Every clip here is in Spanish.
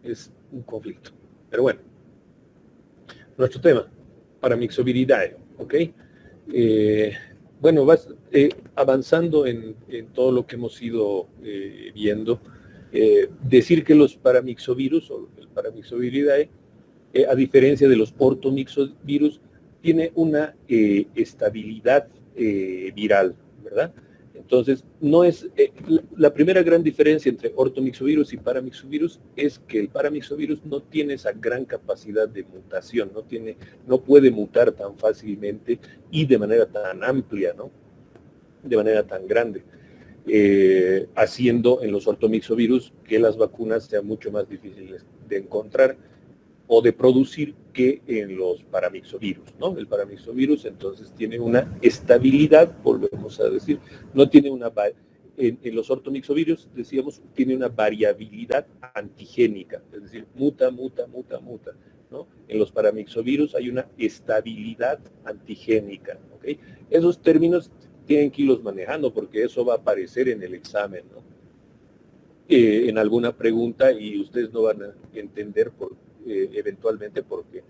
es un conflicto. Pero bueno, nuestro tema, Paramyxoviridae, ¿ok? Bueno, vas avanzando en todo lo que hemos ido viendo. Decir que los paramyxovirus o el Paramyxoviridae, a diferencia de los ortomyxovirus, tiene una estabilidad viral, ¿verdad? Entonces, no es la primera gran diferencia entre ortomyxovirus y paramyxovirus es que el paramyxovirus no tiene esa gran capacidad de mutación, no puede mutar tan fácilmente y de manera tan amplia, ¿no? De manera tan grande, haciendo en los ortomyxovirus que las vacunas sean mucho más difíciles de encontrar o de producir que en los paramyxovirus, ¿no? El paramyxovirus entonces tiene una estabilidad, volvemos a decir, no tiene una, en los ortomyxovirus, decíamos, tiene una variabilidad antigénica, es decir, muta, ¿no? En los paramyxovirus hay una estabilidad antigénica, ¿ok? Esos términos tienen que irlos manejando porque eso va a aparecer en el examen, ¿no? En alguna pregunta y ustedes no van a entender eventualmente porque,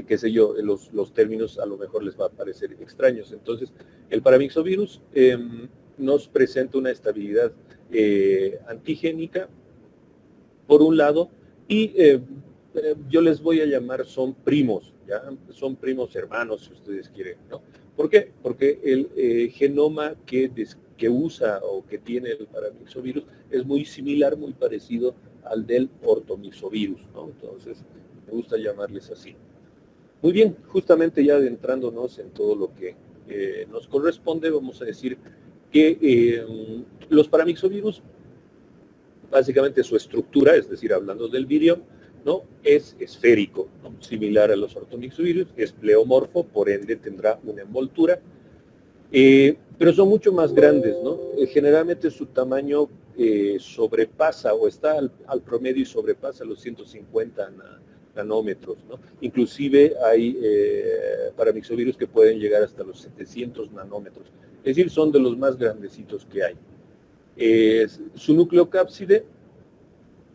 qué sé yo, los términos a lo mejor les va a parecer extraños. Entonces, el paramyxovirus nos presenta una estabilidad antigénica, por un lado, y yo les voy a llamar son primos, ¿ya? Son primos hermanos, si ustedes quieren, ¿no? ¿Por qué? Porque el genoma que usa o que tiene el paramyxovirus es muy similar, muy parecido al del ortomyxovirus, ¿no? Entonces, me gusta llamarles así. Muy bien, justamente ya adentrándonos en todo lo que nos corresponde, vamos a decir que los paramyxovirus, básicamente su estructura, es decir, hablando del virión, ¿no? Es esférico, ¿no? Similar a los ortomyxovirus, es pleomorfo, por ende tendrá una envoltura, pero son mucho más grandes, ¿no? Generalmente su tamaño sobrepasa o está al promedio y sobrepasa los 150 nanómetros, ¿no? Inclusive hay paramyxovirus que pueden llegar hasta los 700 nanómetros, es decir, son de los más grandecitos que hay. Su nucleocápside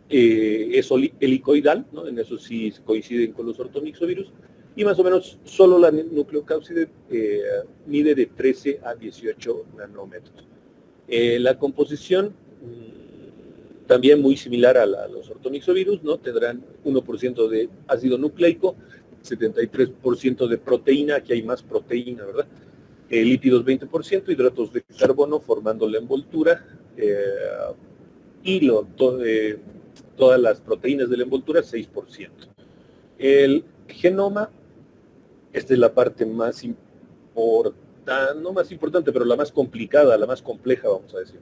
es helicoidal, ¿no? En eso sí coinciden con los ortomyxovirus, y más o menos solo la nucleocápside mide de 13 a 18 nanómetros. La composición también muy similar a los ortomyxovirus, ¿no? Tendrán 1% de ácido nucleico, 73% de proteína, aquí hay más proteína, ¿verdad? Lípidos 20%, hidratos de carbono formando la envoltura, y todas las proteínas de la envoltura, 6%. El genoma, esta es la parte más importante, no más importante, pero la más complicada, la más compleja, vamos a decir.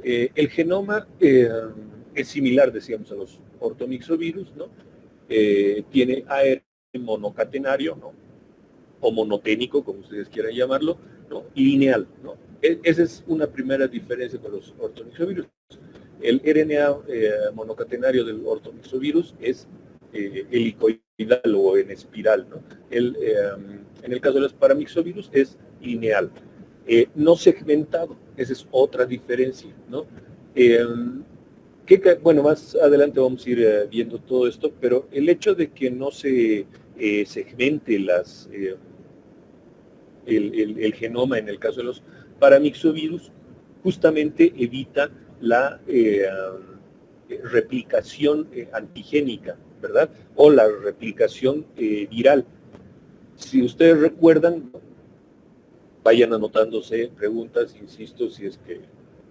El genoma es similar, decíamos, a los ortomyxovirus, ¿no? Tiene ARN monocatenario, ¿no? O monoténico, como ustedes quieran llamarlo, ¿no? Y lineal, ¿no? Esa es una primera diferencia con los ortomyxovirus. El RNA monocatenario del ortomyxovirus es helicoidal o en espiral, ¿no? En el caso de los paramyxovirus es lineal, no segmentado. Esa es otra diferencia, ¿no? Bueno, más adelante vamos a ir viendo todo esto, pero el hecho de que no se segmente el genoma en el caso de los paramyxovirus justamente evita la replicación antigénica, ¿verdad? O la replicación viral. Si ustedes recuerdan, vayan anotándose preguntas, insisto, si es que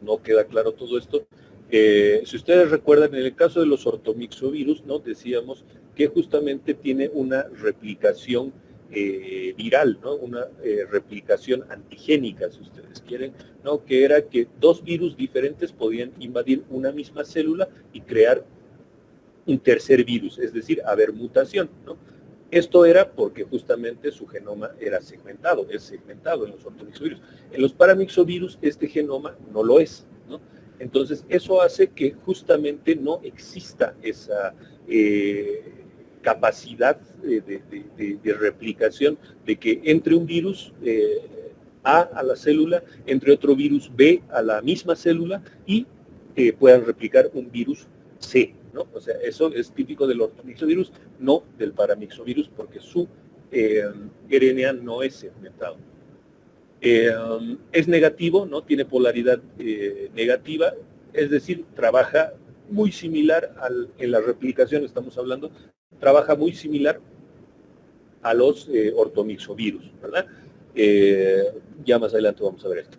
no queda claro todo esto. Si ustedes recuerdan, en el caso de los ortomyxovirus, ¿no? Decíamos que justamente tiene una replicación viral, ¿no? Una replicación antigénica, si ustedes quieren, ¿no? Que era que dos virus diferentes podían invadir una misma célula y crear un tercer virus, es decir, haber mutación, ¿no? Esto era porque justamente su genoma era segmentado, es segmentado en los ortomyxovirus. En los paramyxovirus este genoma no lo es, ¿no? Entonces eso hace que justamente no exista esa capacidad de replicación, de que entre un virus A la célula, entre otro virus B a la misma célula y puedan replicar un virus C, ¿no? O sea, eso es típico del ortomixovirus, no del paramixovirus, porque su RNA no es segmentado. Es negativo, ¿no? Tiene polaridad negativa, es decir, trabaja muy similar en la replicación, estamos hablando, trabaja muy similar a los ortomixovirus, ¿verdad? Ya más adelante vamos a ver esto.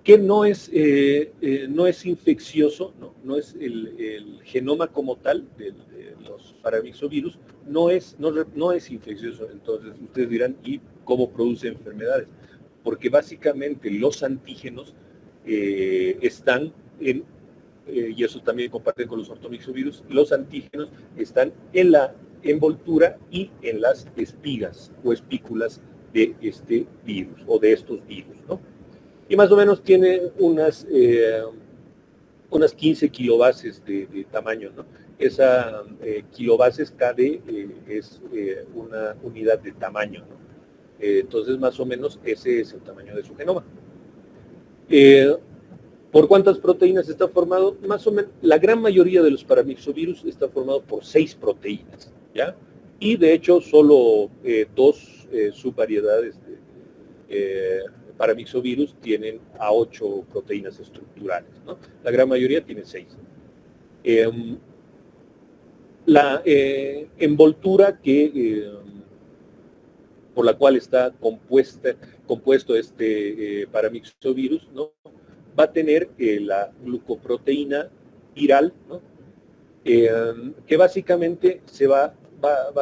Que no es infeccioso, no es el genoma como tal de los paramixovirus, no es infeccioso. Entonces ustedes dirán, ¿y cómo produce enfermedades? Porque básicamente los antígenos están en, y eso también comparten con los ortomixovirus, los antígenos están en la envoltura y en las espigas o espículas de este virus o de estos virus, ¿no? Y más o menos tiene unas 15 kilobases de tamaño, ¿no? Esa kilobases KD es una unidad de tamaño, ¿no? Entonces, más o menos, ese es el tamaño de su genoma. ¿Por cuántas proteínas está formado? Más o menos, la gran mayoría de los paramixovirus está formado por 6 proteínas, ¿ya? Y de hecho, solo 2 subvariedades de paramixovirus tienen a 8 proteínas estructurales, ¿no? La gran mayoría tiene 6. La envoltura por la cual está compuesto este paramixovirus, ¿no? Va a tener la glucoproteína viral, ¿no? Que básicamente va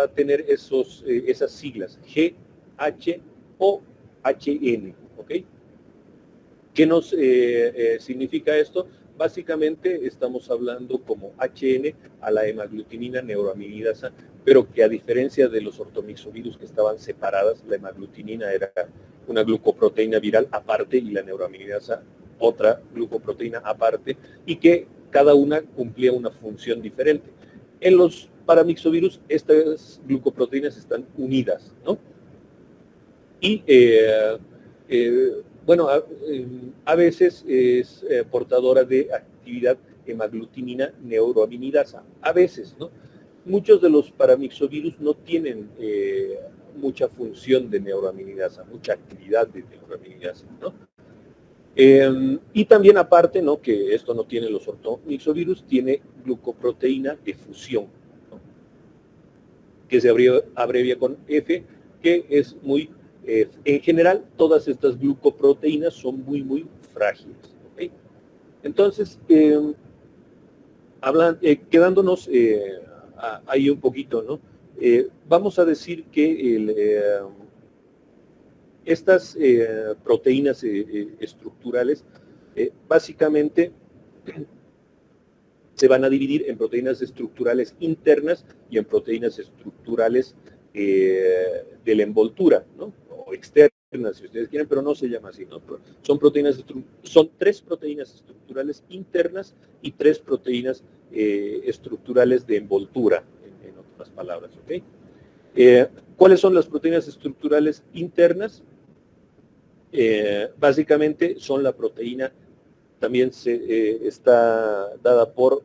a tener esas siglas, G, H o HN, ¿ok? ¿Qué nos significa esto? Básicamente estamos hablando como HN a la hemaglutinina neuroamilidasa, pero que a diferencia de los ortomixovirus que estaban separadas, la hemaglutinina era una glucoproteína viral aparte y la neuroamilidasa otra glucoproteína aparte, y que cada una cumplía una función diferente. En los paramixovirus estas glucoproteínas están unidas, ¿no? Y bueno, a veces es portadora de actividad hemaglutinina neuroamilidasa, a veces, ¿no? Muchos de los paramixovirus no tienen mucha función de neuroamilidasa, mucha actividad de neuroamilidasa, ¿no? Y también aparte, ¿no? Que esto no tiene los ortomixovirus, tiene glucoproteína de fusión, ¿no? Que se abrevia con F, que es muy en general, todas estas glucoproteínas son muy frágiles, ¿okay? Entonces, quedándonos ahí un poquito, ¿no? Vamos a decir que estas proteínas estructurales básicamente se van a dividir en proteínas estructurales internas y en proteínas estructurales de la envoltura, ¿no? O externas, si ustedes quieren, pero no se llama así, ¿no? Son 3 proteínas estructurales internas y 3 proteínas estructurales de envoltura, en otras palabras, ¿ok? ¿Cuáles son las proteínas estructurales internas? Básicamente son la proteína, también está dada por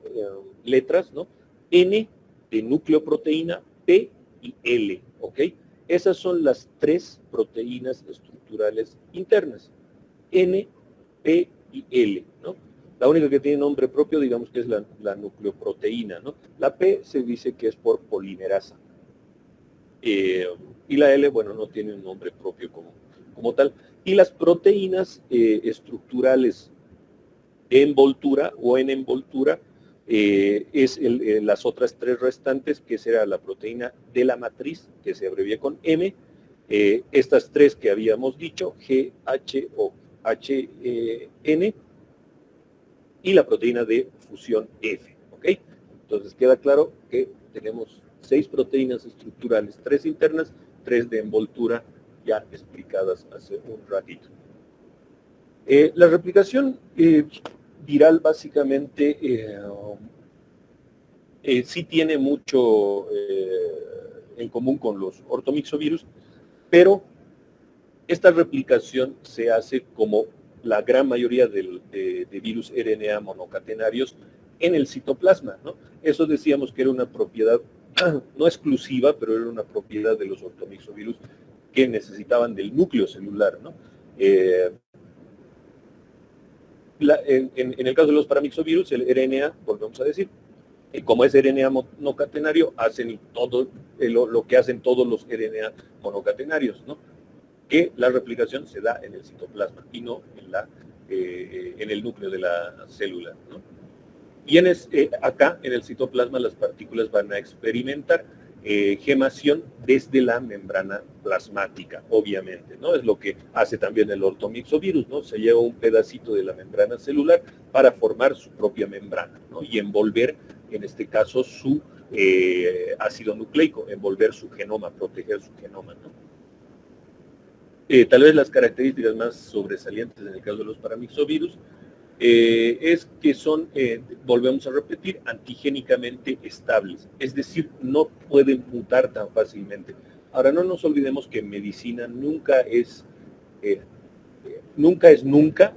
letras, ¿no? N de nucleoproteína, P y L, ¿ok? Esas son las 3 proteínas estructurales internas, N, P y L, ¿no? La única que tiene nombre propio, digamos que es la nucleoproteína, ¿no? La P se dice que es por polimerasa. Y la L, bueno, no tiene un nombre propio como tal. Y las proteínas estructurales de envoltura o en envoltura es las otras 3 restantes, que será la proteína de la matriz, que se abrevia con M, estas 3 que habíamos dicho, G, H o HN, y la proteína de fusión F, ¿ok? Entonces queda claro que tenemos 6 proteínas estructurales, 3 internas, 3 de envoltura, ya explicadas hace un ratito. La replicación viral básicamente sí tiene mucho en común con los ortomixovirus, pero esta replicación se hace como la gran mayoría de virus RNA monocatenarios en el citoplasma, ¿no? Eso decíamos que era una propiedad no exclusiva, pero era una propiedad de los ortomixovirus que necesitaban del núcleo celular, ¿no? En el caso de los paramixovirus, el RNA, volvemos a decir, como es RNA monocatenario, hacen todo lo que hacen todos los RNA monocatenarios, ¿no? Que la replicación se da en el citoplasma y no en el núcleo de la célula, ¿no? Y acá, en el citoplasma, las partículas van a experimentar gemación desde la membrana plasmática, obviamente, ¿no? Es lo que hace también el ortomixovirus, ¿no? Se lleva un pedacito de la membrana celular para formar su propia membrana, ¿no? Y envolver, en este caso, su ácido nucleico, envolver su genoma, proteger su genoma, ¿no? Tal vez las características más sobresalientes en el caso de los paramixovirus es que son, volvemos a repetir, antigénicamente estables, es decir, no pueden mutar tan fácilmente. Ahora, no nos olvidemos que en medicina nunca es nunca,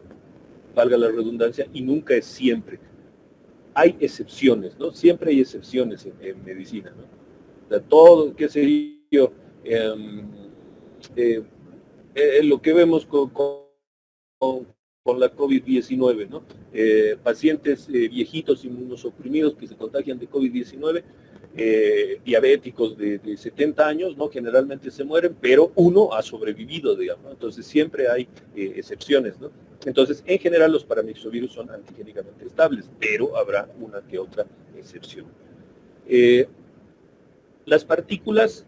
valga la redundancia, y nunca es siempre. Hay excepciones, ¿no? Siempre hay excepciones en medicina, ¿no? O sea, todo, qué sé yo, lo que vemos con la COVID-19, ¿no? Pacientes viejitos inmunosuprimidos que se contagian de COVID-19, diabéticos de 70 años, ¿no? Generalmente se mueren, pero uno ha sobrevivido, digamos, ¿no? Entonces siempre hay excepciones, ¿no? Entonces, en general, los paramixovirus son antigénicamente estables, pero habrá una que otra excepción. Las partículas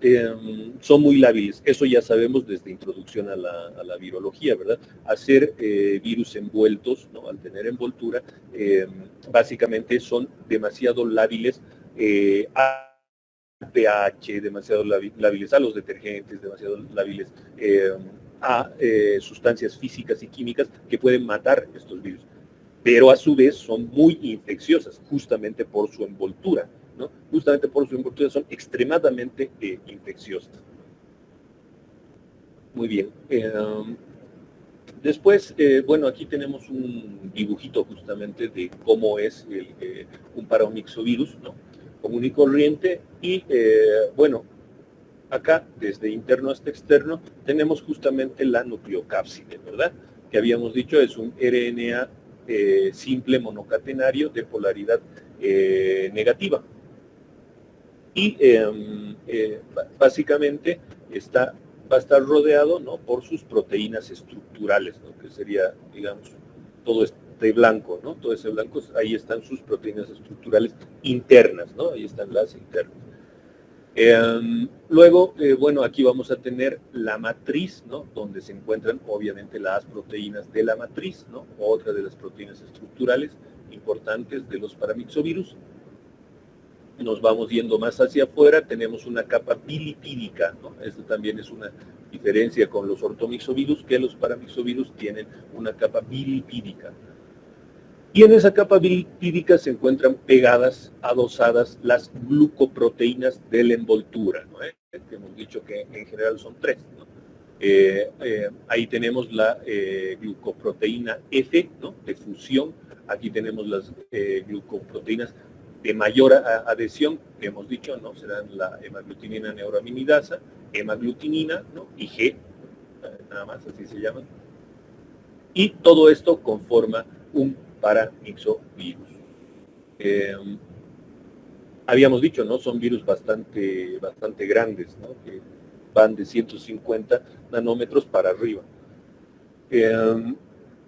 son muy lábiles, eso ya sabemos desde introducción a la virología, ¿verdad? Hacer virus envueltos, ¿no? Al tener envoltura, básicamente son demasiado lábiles al pH, demasiado lábiles a los detergentes, demasiado lábiles a sustancias físicas y químicas que pueden matar estos virus. Pero a su vez son muy infecciosas, justamente por su envoltura, ¿no? Justamente por su envoltura son extremadamente infecciosas. Muy bien. Después, bueno, aquí tenemos un dibujito justamente de cómo es un paramixovirus, ¿no? Común y corriente. Y, bueno, acá, desde interno hasta externo, tenemos justamente la nucleocápside, ¿verdad? Que habíamos dicho es un RNA simple monocatenario de polaridad negativa. Y básicamente va a estar rodeado, ¿no? Por sus proteínas estructurales, ¿no? Que sería, digamos, todo este blanco, ¿no? Todo ese blanco, ahí están sus proteínas estructurales internas, ¿no? Ahí están las internas. Luego, bueno, aquí vamos a tener la matriz, ¿no? Donde se encuentran obviamente las proteínas de la matriz, ¿no? Otra de las proteínas estructurales importantes de los paramixovirus. Nos vamos yendo más hacia afuera, tenemos una capa bilipídica, ¿no? Esta también es una diferencia con los ortomixovirus, que los paramixovirus tienen una capa bilipídica. Y en esa capa bilipídica se encuentran pegadas, adosadas, las glucoproteínas de la envoltura, ¿no? Que hemos dicho que en general son 3, ¿no? Ahí tenemos la glucoproteína F, ¿no? De fusión. Aquí tenemos las glucoproteínas de mayor adhesión, que hemos dicho, ¿no? Serán la hemaglutinina neuraminidasa, hemaglutinina, ¿no? Y G, nada más, así se llaman. Y todo esto conforma un paramixovirus. Habíamos dicho, ¿no? Son virus bastante grandes, ¿no? Que van de 150 nanómetros para arriba.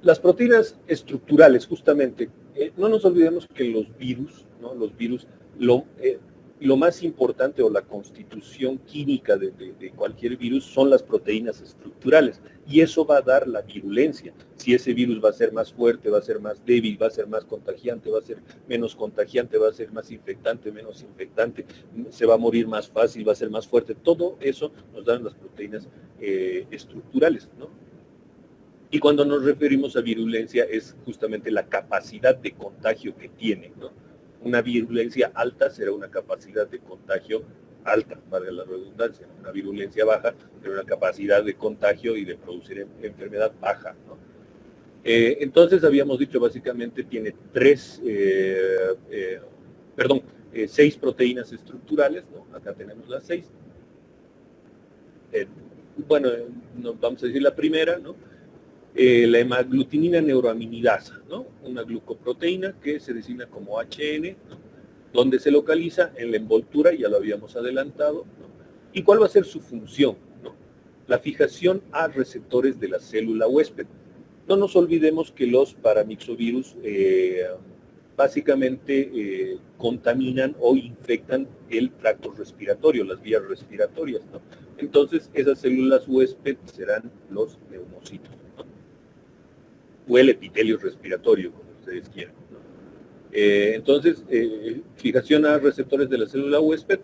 Las proteínas estructurales, justamente, no nos olvidemos que los virus, ¿no? Los virus, lo más importante o la constitución química de cualquier virus son las proteínas estructurales, y eso va a dar la virulencia. Si ese virus va a ser más fuerte, va a ser más débil, va a ser más contagiante, va a ser menos contagiante, va a ser más infectante, menos infectante, se va a morir más fácil, va a ser más fuerte, todo eso nos dan las proteínas estructurales, ¿no? Y cuando nos referimos a virulencia es justamente la capacidad de contagio que tiene, ¿no? Una virulencia alta será una capacidad de contagio alta, valga la redundancia. Una virulencia baja será una capacidad de contagio y de producir enfermedad baja, ¿no? Entonces habíamos dicho básicamente tiene seis proteínas estructurales, ¿no? Acá tenemos las 6. Bueno, nos vamos a decir la primera, ¿no? La hemaglutinina neuroaminidasa, ¿no? Una glucoproteína que se designa como HN, ¿no? Donde se localiza en la envoltura, ya lo habíamos adelantado, ¿no? ¿Y cuál va a ser su función? ¿No? La fijación a receptores de la célula huésped. No nos olvidemos que los paramyxovirus básicamente contaminan o infectan el tracto respiratorio, las vías respiratorias, ¿no? Entonces, esas células huésped serán los neumocitos, ¿no? O el epitelio respiratorio, como ustedes quieran, ¿no? Entonces, fijación a receptores de la célula huésped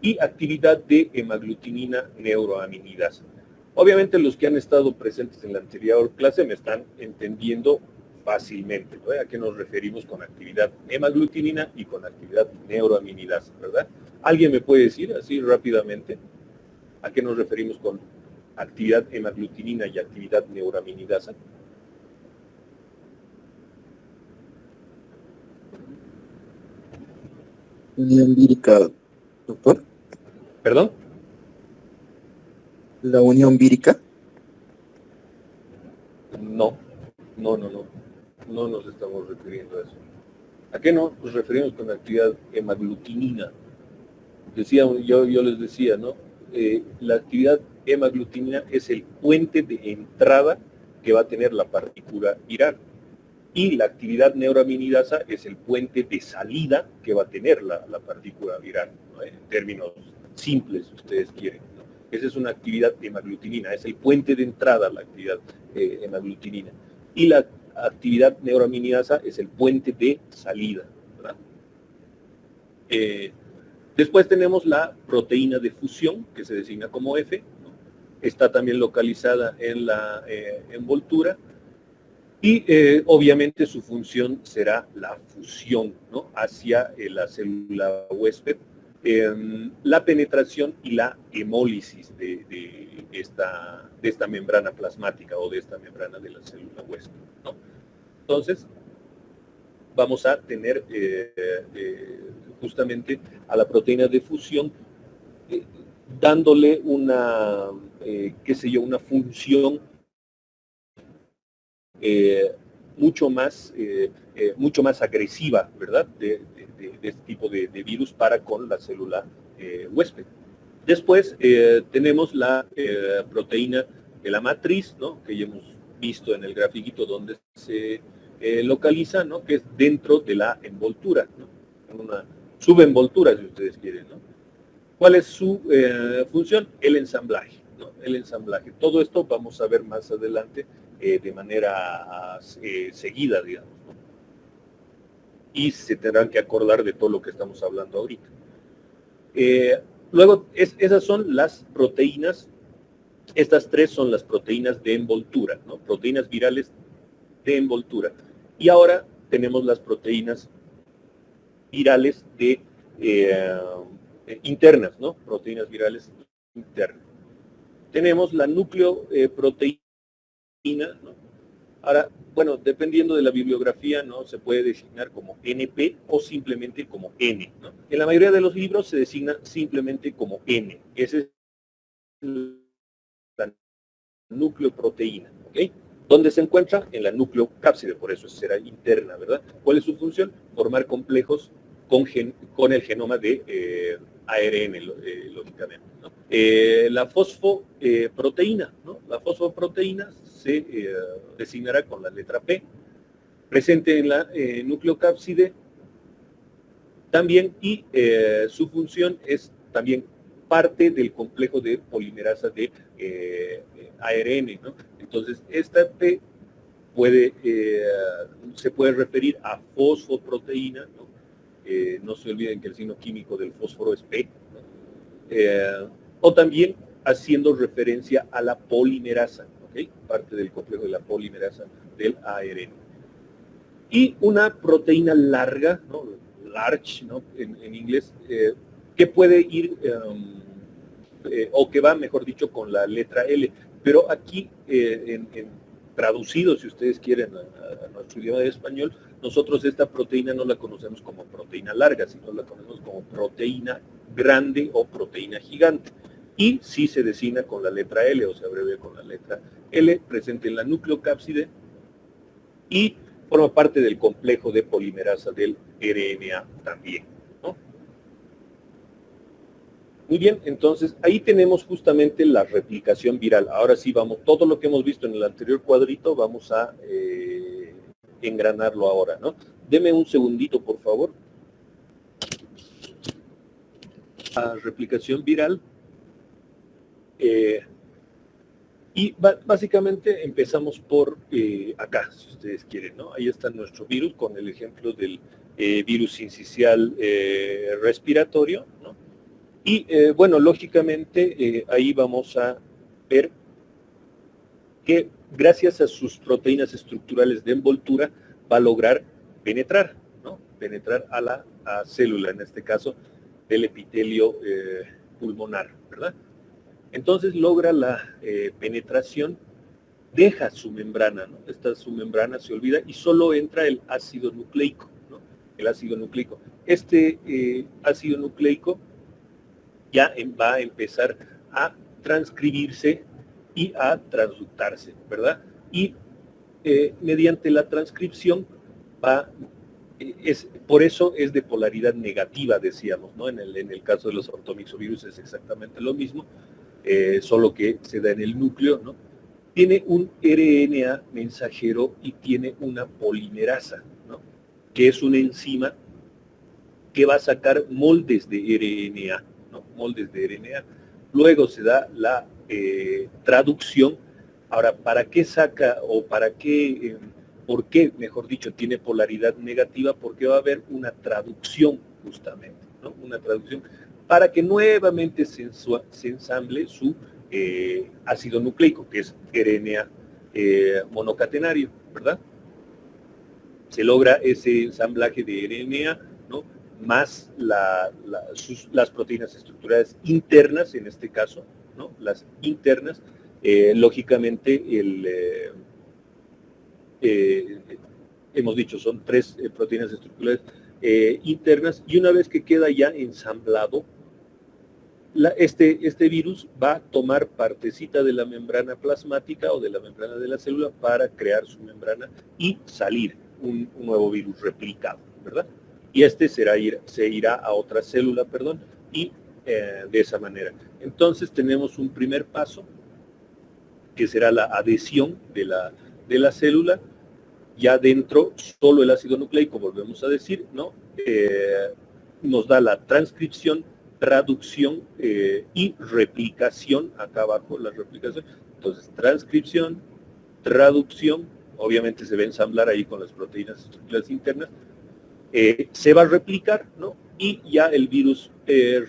y actividad de hemaglutinina neuroaminidasa. Obviamente los que han estado presentes en la anterior clase me están entendiendo fácilmente, ¿no? ¿A qué nos referimos con actividad hemaglutinina y con actividad neuroaminidasa, verdad? ¿Alguien me puede decir así rápidamente a qué nos referimos con actividad hemaglutinina y actividad neuroaminidasa? Unión vírica, doctor. ¿Perdón? La unión vírica. No nos estamos refiriendo a eso. ¿A qué no nos referimos con actividad hemaglutinina? Yo les decía, ¿no? La actividad hemaglutinina es el puente de entrada que va a tener la partícula viral. Y la actividad neuroaminidasa es el puente de salida que va a tener la partícula viral, ¿no? En términos simples, si ustedes quieren, ¿no? Esa es una actividad hemaglutinina, es el puente de entrada a la actividad hemaglutinina. Y la actividad neuroaminidasa es el puente de salida, ¿verdad? Después tenemos la proteína de fusión, que se designa como F, ¿no? Está también localizada en la envoltura. Y obviamente su función será la fusión, ¿no? Hacia la célula huésped, la penetración y la hemólisis de esta membrana plasmática o de esta membrana de la célula huésped, ¿no? Entonces, vamos a tener justamente a la proteína de fusión dándole una, una función mucho más agresiva, ¿verdad? De este tipo de virus para con la célula huésped. Después tenemos la proteína de la matriz, ¿no? Que ya hemos visto en el grafiquito donde se localiza, ¿no? Que es dentro de la envoltura, ¿no? Una subenvoltura, si ustedes quieren, ¿no? ¿Cuál es su función? El ensamblaje, ¿no? El ensamblaje. Todo esto vamos a ver más adelante de manera seguida, digamos, ¿no? Y se tendrán que acordar de todo lo que estamos hablando ahorita. Luego, esas son las proteínas. Estas 3 son las proteínas de envoltura, ¿no? Proteínas virales de envoltura. Y ahora tenemos las proteínas virales de internas, ¿no? Proteínas virales internas. Tenemos la nucleoproteína, ¿no? Ahora, bueno, dependiendo de la bibliografía, ¿no? Se puede designar como NP o simplemente como N, ¿no? En la mayoría de los libros se designa simplemente como N. Esa es la nucleoproteína, ¿ok? ¿Dónde se encuentra? En la nucleocápside, por eso será interna, ¿verdad? ¿Cuál es su función? Formar complejos con el genoma de ARN, lógicamente, ¿no? La fosfoproteína, ¿no? La fosfoproteína se designará con la letra P, presente en la nucleocápside también, y su función es también parte del complejo de polimerasa de ARN, ¿no? Entonces, esta P se puede referir a fosfoproteína, ¿no? No se olviden que el signo químico del fósforo es P, ¿no? O también haciendo referencia a la polimerasa, ¿ok? Parte del complejo de la polimerasa del ARN. Y una proteína larga, ¿no? Large, ¿no? En inglés, que puede ir, o que va, mejor dicho, con la letra L. Pero aquí, traducido, si ustedes quieren, a nuestro idioma de español, nosotros esta proteína no la conocemos como proteína larga, sino la conocemos como proteína grande o proteína gigante. Y sí se designa con la letra L, o se abrevia con la letra L, presente en la nucleocápside y forma parte del complejo de polimerasa del RNA también, ¿no? Muy bien, entonces ahí tenemos justamente la replicación viral. Ahora sí vamos, todo lo que hemos visto en el anterior cuadrito, vamos a engranarlo ahora, ¿no? Deme un segundito, por favor. La replicación viral. Y básicamente empezamos por acá, si ustedes quieren, ¿no? Ahí está nuestro virus con el ejemplo del virus sincicial respiratorio, ¿no? Y bueno, lógicamente ahí vamos a ver que gracias a sus proteínas estructurales de envoltura va a lograr penetrar, ¿no? Penetrar a la célula, en este caso del epitelio pulmonar, ¿verdad? Entonces logra la penetración, deja su membrana, ¿no? Su membrana se olvida y solo entra el ácido nucleico, ¿no? El ácido nucleico. Este ácido nucleico ya va a empezar a transcribirse y a transductarse, ¿verdad? Y mediante la transcripción por eso es de polaridad negativa, decíamos, ¿no? En el caso de los ortomixovirus es exactamente lo mismo, solo que se da en el núcleo, ¿no? Tiene un RNA mensajero y tiene una polimerasa, ¿no? Que es una enzima que va a sacar moldes de RNA, ¿no? Moldes de RNA. Luego se da la traducción. Ahora, ¿para qué saca o para qué, por qué, mejor dicho, tiene polaridad negativa? Porque va a haber una traducción justamente, ¿no? Una traducción para que nuevamente se ensamble su ácido nucleico, que es RNA monocatenario, ¿verdad? Se logra ese ensamblaje de RNA, ¿no? Más las proteínas estructurales internas, en este caso, ¿no? Las internas, lógicamente, hemos dicho, son 3 proteínas estructurales internas, y una vez que queda ya ensamblado, este virus va a tomar partecita de la membrana plasmática o de la membrana de la célula para crear su membrana y salir un nuevo virus replicado, ¿verdad? Y este se irá a otra célula, perdón, y de esa manera. Entonces tenemos un primer paso, que será la adhesión de la célula. Ya dentro, solo el ácido nucleico, volvemos a decir, ¿no? Nos da la transcripción, traducción y replicación, acá abajo la replicación. Entonces, transcripción, traducción, obviamente se va a ensamblar ahí con las proteínas estructurales internas, se va a replicar, ¿no? Y ya el virus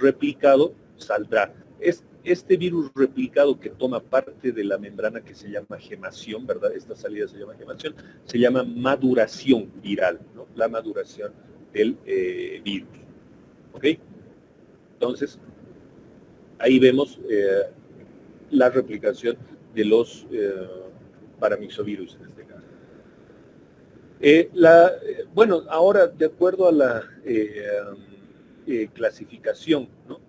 replicado saldrá. Este virus replicado que toma parte de la membrana que se llama gemación, ¿verdad? Esta salida se llama gemación, se llama maduración viral, ¿no? La maduración del virus, ¿ok? Entonces, ahí vemos la replicación de los paramyxovirus en este caso. Bueno, ahora, de acuerdo a la clasificación, ¿no?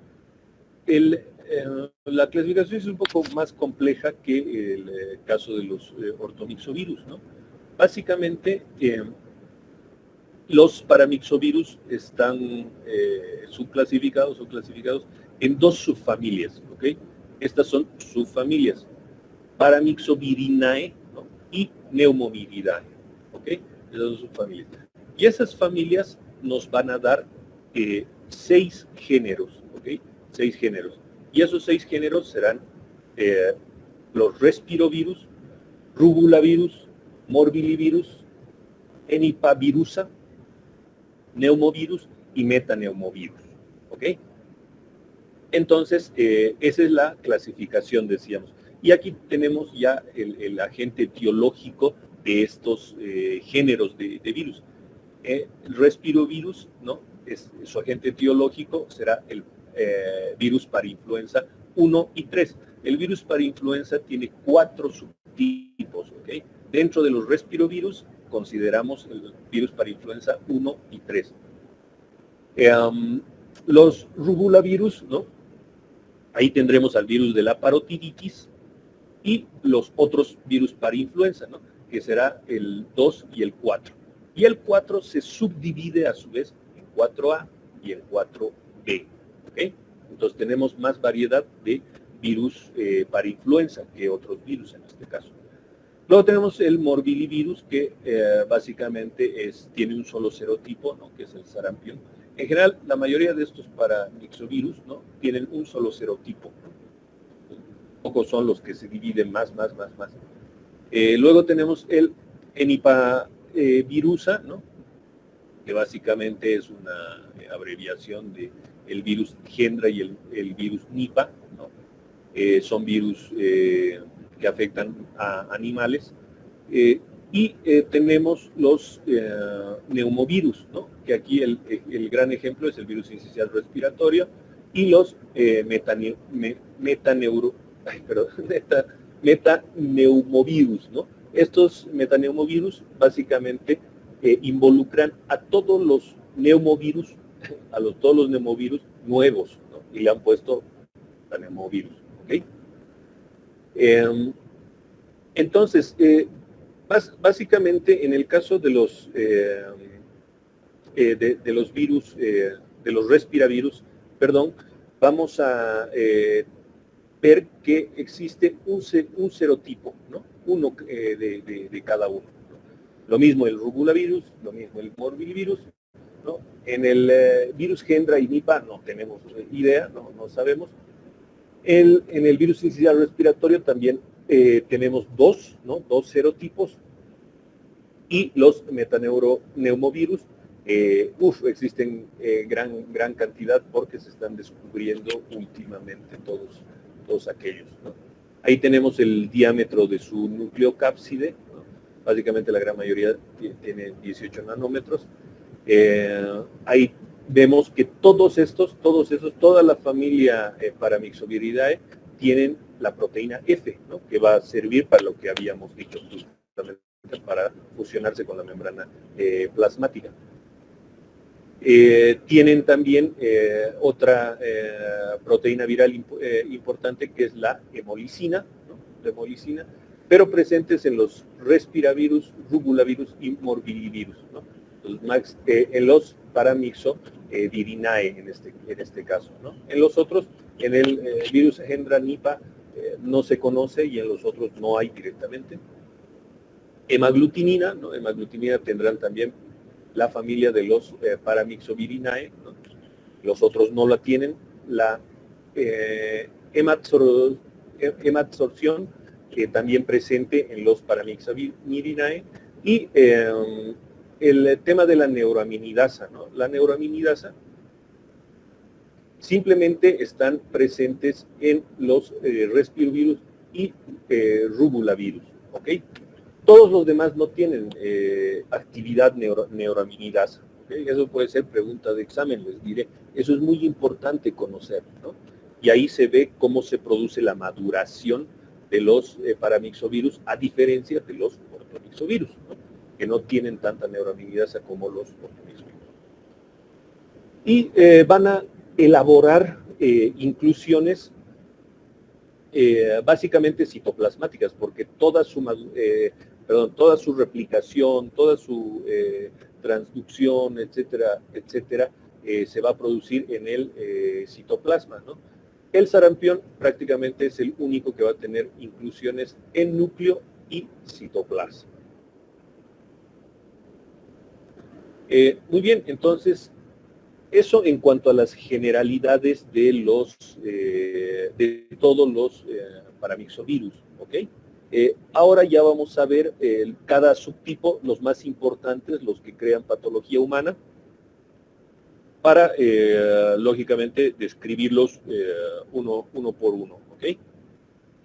La clasificación es un poco más compleja que el caso de los ortomixovirus, ¿no? Básicamente, los paramyxovirus están subclasificados o clasificados en 2 subfamilias, ¿ok? Estas son subfamilias, Paramyxovirinae, ¿no? Y Pneumomyridae, ¿ok? Esas 2 subfamilias. Y esas familias nos van a dar 6 géneros, ¿ok? 6 géneros. Y esos 6 géneros serán los respirovirus, rubulavirus, morbillivirus, henipavirusa, neumovirus y metaneumovirus, ¿ok? Entonces, esa es la clasificación, decíamos. Y aquí tenemos ya el agente etiológico de estos géneros de virus. El respirovirus, ¿no? Su agente etiológico será el virus parainfluenza 1 y 3. El virus parainfluenza tiene 4 subtipos, ¿ok? Dentro de los respirovirus consideramos el virus para influenza 1 y 3. Los rubulavirus, ¿no? Ahí tendremos al virus de la parotiditis y los otros virus para influenza, ¿no? Que será el 2 y el 4. Y el 4 se subdivide a su vez en 4A y en 4B. ¿Okay? Entonces tenemos más variedad de virus para influenza que otros virus en este caso. Luego tenemos el morbillivirus, que básicamente tiene un solo serotipo, ¿no? Que es el sarampión. En general, la mayoría de estos paramyxovirus, ¿no? Tienen un solo serotipo. Pocos son los que se dividen más. Luego tenemos el henipavirusa, ¿no? Que básicamente es una abreviación del virus Hendra y el virus Nipah, ¿no? Son virus que afectan a animales. Y tenemos los neumovirus, ¿no? Que aquí el gran ejemplo es el virus sincicial respiratorio y los metaneumovirus, ¿no? Estos metaneumovirus básicamente involucran a todos los neumovirus, todos los neumovirus nuevos, ¿no? Y le han puesto neumovirus, ¿ok? Entonces, básicamente en el caso de los virus, de los respiravirus, vamos a ver que existe un serotipo, ¿no? Uno de cada uno, ¿no? Lo mismo el rubulavirus, lo mismo el morbillivirus, ¿no? En el virus Hendra y Nipah no tenemos idea, no sabemos. En el virus sincicial respiratorio también tenemos dos serotipos, y los metaneumovirus, existen gran cantidad porque se están descubriendo últimamente todos aquellos, ¿no? Ahí tenemos el diámetro de su nucleocápside, ¿no? Básicamente la gran mayoría tiene 18 nanómetros. Ahí vemos que todos esos, toda la familia Paramyxoviridae tienen la proteína F, ¿no? Que va a servir para lo que habíamos dicho, justamente para fusionarse con la membrana plasmática. Tienen también otra proteína viral importante, que es la hemolicina, ¿no? La hemolicina, pero presentes en los respiravirus, rubulavirus y morbillivirus, ¿no? En los paramyxovirinae en este caso, ¿no? En los otros, en el virus Hendra Nipah no se conoce, y en los otros no hay directamente. Hemaglutinina, ¿no? Hemaglutinina tendrán también la familia de los paramyxovirinae, ¿no? Los otros no la tienen. La hemadsorción, también presente en los paramyxovirinae, y el tema de la neuroaminidasa, ¿no? La neuroaminidasa simplemente están presentes en los respirovirus y rubulavirus, ¿ok? Todos los demás no tienen actividad neuroaminidasa, ¿okay? Eso puede ser pregunta de examen, les diré. Eso es muy importante conocer, ¿no? Y ahí se ve cómo se produce la maduración de los paramyxovirus, a diferencia de los ortomyxovirus, ¿no? Que no tienen tanta neuroaminidasa como los ortomyxovirus. Y van a elaborar inclusiones básicamente citoplasmáticas, porque toda su replicación, toda su transducción, etcétera, se va a producir en el citoplasma, ¿no? El sarampión prácticamente es el único que va a tener inclusiones en núcleo y citoplasma. Muy bien, entonces, eso en cuanto a las generalidades de todos los paramyxovirus, ¿ok? Ahora ya vamos a ver cada subtipo, los más importantes, los que crean patología humana, para, lógicamente, describirlos uno por uno, ¿ok?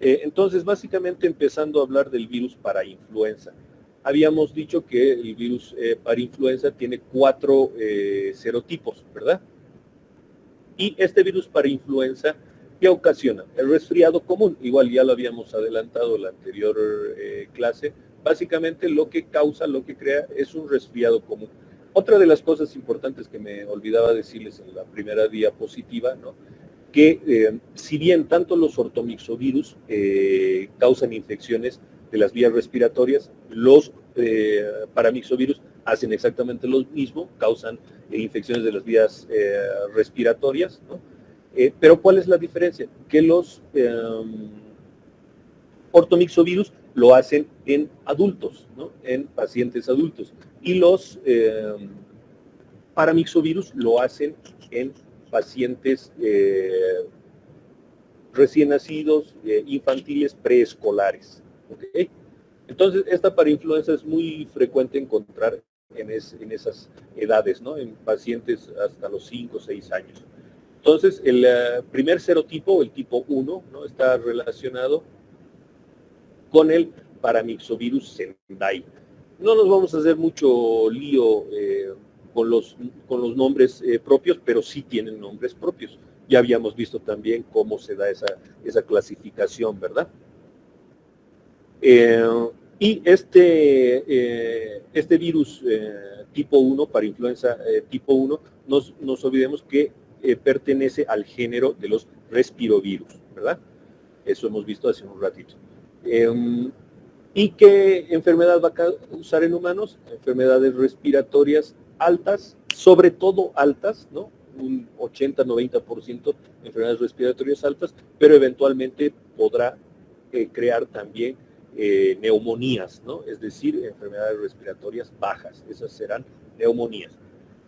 Entonces, básicamente, empezando a hablar del virus para influenza. Habíamos dicho que el virus para influenza tiene 4 serotipos, ¿verdad? Y este virus para influenza, ¿qué ocasiona? El resfriado común, igual ya lo habíamos adelantado en la anterior clase, básicamente lo que causa, lo que crea es un resfriado común. Otra de las cosas importantes que me olvidaba decirles en la primera diapositiva, ¿no? Que si bien tanto los ortomixovirus causan infecciones de las vías respiratorias, los paramixovirus hacen exactamente lo mismo, causan infecciones de las vías respiratorias, ¿no? Pero ¿cuál es la diferencia? Que los ortomixovirus lo hacen en adultos, ¿no? En pacientes adultos, y los paramixovirus lo hacen en pacientes recién nacidos, infantiles, preescolares. ¿Okay? Entonces, esta parainfluenza es muy frecuente encontrar en esas edades, ¿no? En pacientes hasta los 5 o 6 años. Entonces, el primer serotipo, el tipo 1, ¿no? Está relacionado con el paramixovirus Sendai. No nos vamos a hacer mucho lío con los nombres propios, pero sí tienen nombres propios. Ya habíamos visto también cómo se da esa clasificación, ¿verdad? Y este virus tipo 1, parainfluenza tipo 1, nos olvidemos que pertenece al género de los respirovirus, ¿verdad? Eso hemos visto hace un ratito. ¿Y qué enfermedad va a causar en humanos? Enfermedades respiratorias altas, sobre todo altas, ¿no? Un 80-90% enfermedades respiratorias altas, pero eventualmente podrá crear también neumonías, ¿no? Es decir, enfermedades respiratorias bajas, esas serán neumonías.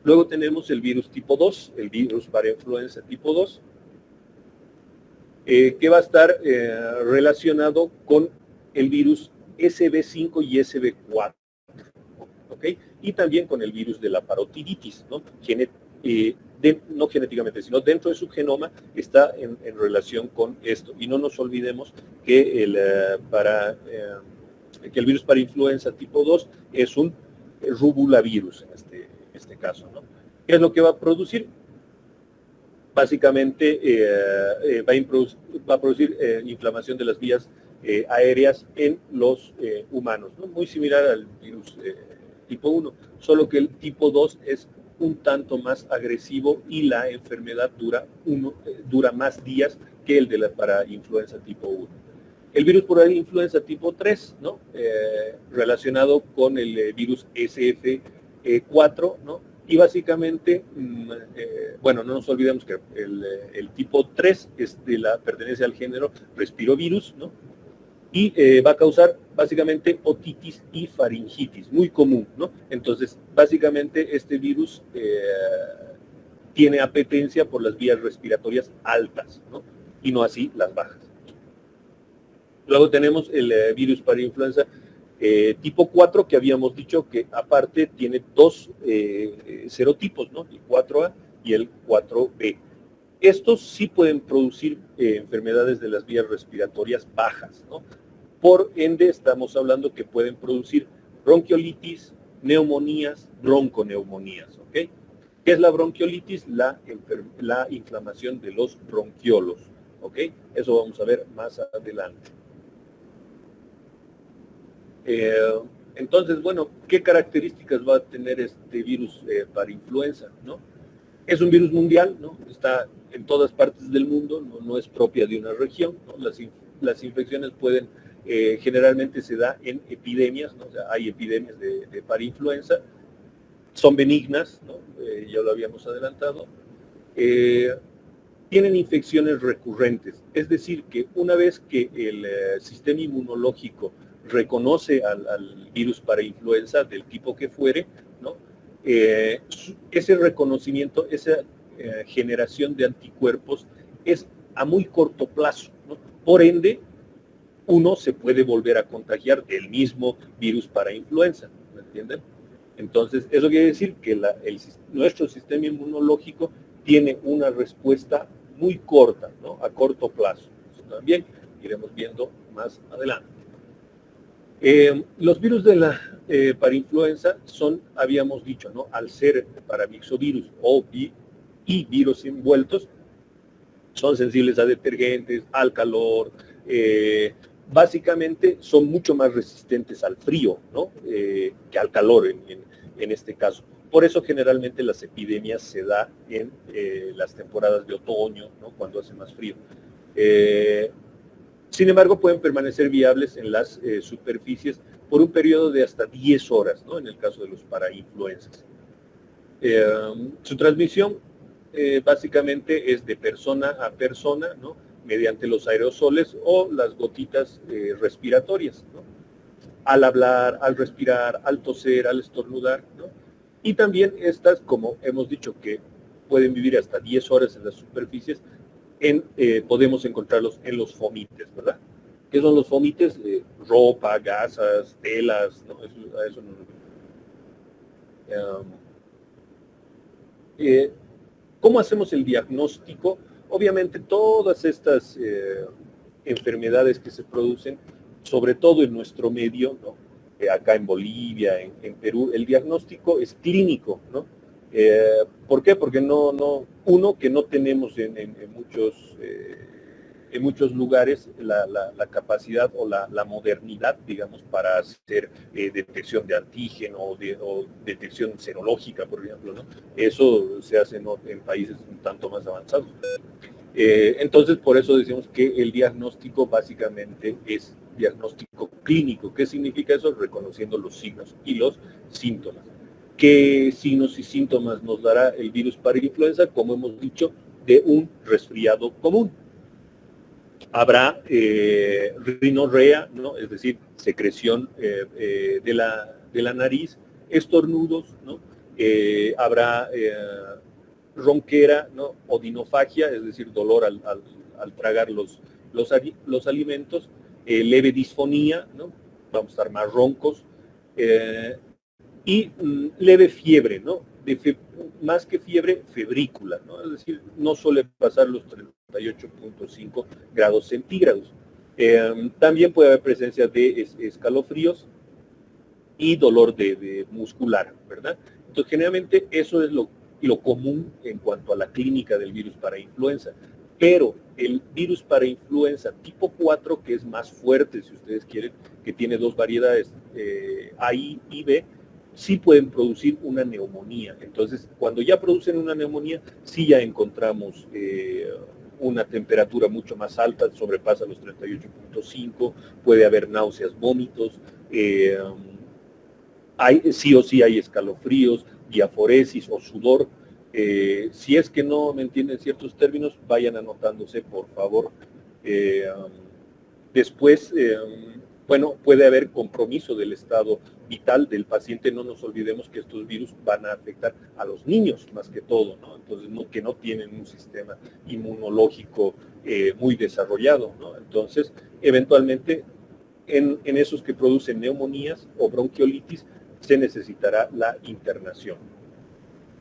Luego tenemos el virus tipo 2, el virus parainfluenza tipo 2, que va a estar relacionado con el virus SB5 y SB4, ¿ok? Y también con el virus de la parotiditis, ¿no? No genéticamente, sino dentro de su genoma está en relación con esto. Y no nos olvidemos que el virus parainfluenza tipo 2 es un rubulavirus en este caso, ¿no? ¿Qué es lo que va a producir? Básicamente va a producir inflamación de las vías aéreas en los humanos, ¿no? Muy similar al virus tipo 1, solo que el tipo 2 es un tanto más agresivo y la enfermedad dura más días que el de la parainfluenza tipo 1. El virus parainfluenza tipo 3, ¿no? Relacionado con el virus SF4, ¿no? Y básicamente, bueno, no nos olvidemos que el tipo 3 pertenece al género respirovirus, ¿no? Y va a causar básicamente otitis y faringitis, muy común, ¿no? Entonces, básicamente este virus tiene apetencia por las vías respiratorias altas, ¿no? Y no así las bajas. Luego tenemos el virus parainfluenza tipo 4, que habíamos dicho que aparte tiene dos serotipos, ¿no? El 4A y el 4B. Estos sí pueden producir enfermedades de las vías respiratorias bajas, ¿no? Por ende, estamos hablando que pueden producir bronquiolitis, neumonías, bronconeumonías, ¿ok? ¿Qué es la bronquiolitis? La inflamación de los bronquiolos, ¿ok? Eso vamos a ver más adelante. Entonces, bueno, ¿qué características va a tener este virus parainfluenza, ¿no? Es un virus mundial, ¿no? Está en todas partes del mundo, no es propia de una región, ¿no? Las infecciones pueden, generalmente se da en epidemias, ¿no? O sea, hay epidemias de parainfluenza, son benignas, ¿no? Ya lo habíamos adelantado. Tienen infecciones recurrentes, es decir, que una vez que el sistema inmunológico reconoce al virus parainfluenza del tipo que fuere, ¿no? Ese reconocimiento, esa generación de anticuerpos es a muy corto plazo, ¿no? Por ende, uno se puede volver a contagiar del mismo virus parainfluenza, ¿me entienden? Entonces, eso quiere decir que nuestro sistema inmunológico tiene una respuesta muy corta, ¿no? A corto plazo. Eso también iremos viendo más adelante. Los virus de la parainfluenza son, habíamos dicho, ¿no? Al ser paramixovirus y virus envueltos, son sensibles a detergentes, al calor, básicamente son mucho más resistentes al frío, ¿no? Que al calor en este caso. Por eso generalmente las epidemias se dan en las temporadas de otoño, ¿no? Cuando hace más frío. Sin embargo, pueden permanecer viables en las superficies por un periodo de hasta 10 horas, ¿no? En el caso de los parainfluenzas. Su transmisión básicamente es de persona a persona, ¿no? Mediante los aerosoles o las gotitas respiratorias, ¿no? Al hablar, al respirar, al toser, al estornudar, ¿no? Y también estas, como hemos dicho, que pueden vivir hasta 10 horas en las superficies, podemos encontrarlos en los fomites, ¿verdad? ¿Qué son los fomites? Ropa, gasas, telas, ¿no? Eso no. ¿Cómo hacemos el diagnóstico? Obviamente todas estas enfermedades que se producen, sobre todo en nuestro medio, ¿no? Acá en Bolivia, en Perú, el diagnóstico es clínico, ¿no? ¿Por qué? Porque uno, que no tenemos en muchos lugares la capacidad o la modernidad, digamos, para hacer detección de antígeno o detección serológica, por ejemplo, ¿no? Eso se hace en países un tanto más avanzados. Entonces, por eso decimos que el diagnóstico básicamente es diagnóstico clínico. ¿Qué significa eso? Reconociendo los signos y los síntomas. ¿Qué signos y síntomas nos dará el virus parainfluenza? Como hemos dicho, de un resfriado común. Habrá rinorrea, ¿no? Es decir, secreción de la nariz, estornudos, ¿no? Habrá ronquera, ¿no? Odinofagia, es decir, dolor al tragar los alimentos, leve disfonía, ¿no? Vamos a estar más roncos, y leve fiebre, ¿no? Más que fiebre, febrícula, ¿no? Es decir, no suele pasar los 38.5 grados centígrados. También puede haber presencia de escalofríos y dolor de muscular, ¿verdad? Entonces, generalmente eso es lo común en cuanto a la clínica del virus parainfluenza. Pero el virus parainfluenza tipo 4, que es más fuerte, si ustedes quieren, que tiene dos variedades, A y B, sí pueden producir una neumonía. Entonces, cuando ya producen una neumonía, sí ya encontramos una temperatura mucho más alta, sobrepasa los 38.5, puede haber náuseas, vómitos, sí o sí hay escalofríos, diaforesis o sudor. Si es que no me entienden ciertos términos, vayan anotándose, por favor. Después, bueno, puede haber compromiso del estado vital del paciente. No nos olvidemos que estos virus van a afectar a los niños más que todo, ¿no? Entonces, que no tienen un sistema inmunológico muy desarrollado, ¿no? Entonces, eventualmente, en esos que producen neumonías o bronquiolitis, se necesitará la internación.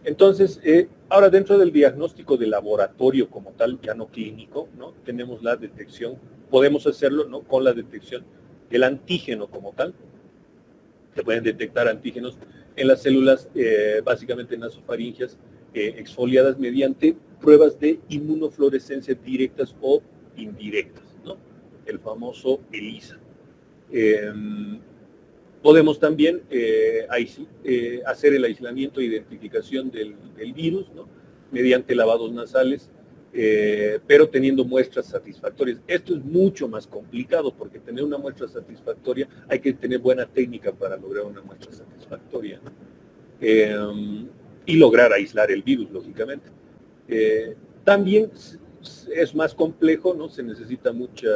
Entonces, ahora dentro del diagnóstico de laboratorio como tal, ya no clínico, ¿no? Tenemos la detección, podemos hacerlo, ¿no? Con la detección del antígeno como tal. Se pueden detectar antígenos en las células, básicamente nasofaringeas, exfoliadas mediante pruebas de inmunofluorescencia directas o indirectas, ¿no? El famoso ELISA. Podemos también hacer el aislamiento e identificación del virus, ¿no? Mediante lavados nasales, pero teniendo muestras satisfactorias. Esto es mucho más complicado porque tener una muestra satisfactoria hay que tener buena técnica para lograr una muestra satisfactoria, ¿no? Y lograr aislar el virus, lógicamente. También es más complejo, ¿no? Se necesita mucha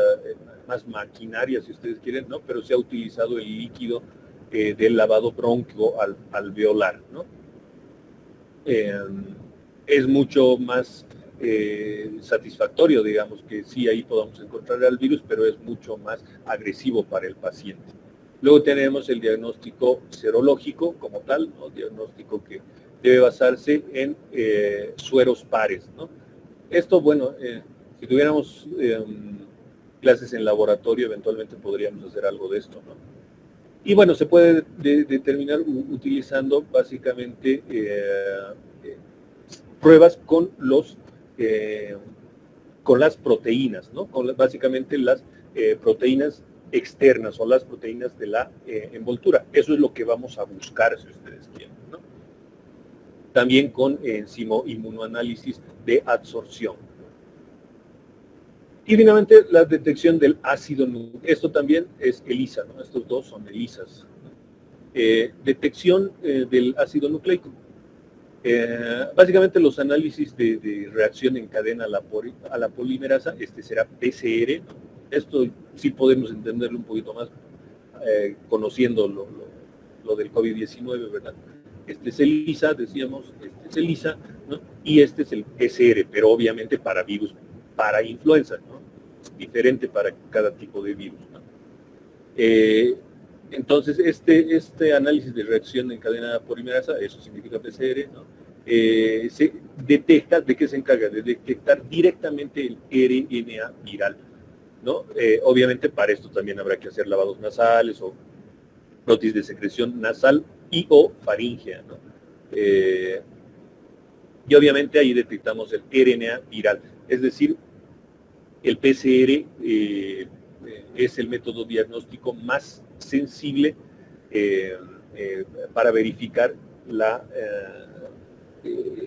más maquinaria, si ustedes quieren, ¿no? Pero se ha utilizado el líquido del lavado bronquio alveolar, ¿no? Es mucho más satisfactorio, digamos, que sí ahí podamos encontrar al virus, pero es mucho más agresivo para el paciente. Luego tenemos el diagnóstico serológico como tal, ¿no? Diagnóstico que debe basarse en sueros pares, ¿no? Esto, bueno, si tuviéramos clases en laboratorio, eventualmente podríamos hacer algo de esto, ¿no? Y bueno, se puede determinar utilizando básicamente pruebas con las proteínas, ¿no? Básicamente las proteínas externas o las proteínas de la envoltura. Eso es lo que vamos a buscar, si ustedes quieren, ¿no? También con enzimo inmunoanálisis de adsorción. Y finalmente la detección del ácido nucleico. Esto también es ELISA, ¿no? Estos dos son ELISAs. Detección del ácido nucleico. Básicamente los análisis de reacción en cadena a la polimerasa, este será PCR, ¿no? Esto sí podemos entenderlo un poquito más conociendo lo del COVID-19, ¿verdad? Este es el ELISA, decíamos, este es el ELISA, ¿no? Y este es el PCR, pero obviamente para virus, para influenza, ¿no? Diferente para cada tipo de virus, ¿no? Entonces, este análisis de reacción en cadena polimerasa, eso significa PCR, ¿no? Se detecta, ¿de qué se encarga? De detectar directamente el RNA viral, ¿no? Obviamente para esto también habrá que hacer lavados nasales o prótesis de secreción nasal y o faríngea, ¿no? Y obviamente ahí detectamos el RNA viral, es decir, el PCR es el método diagnóstico más sensible para verificar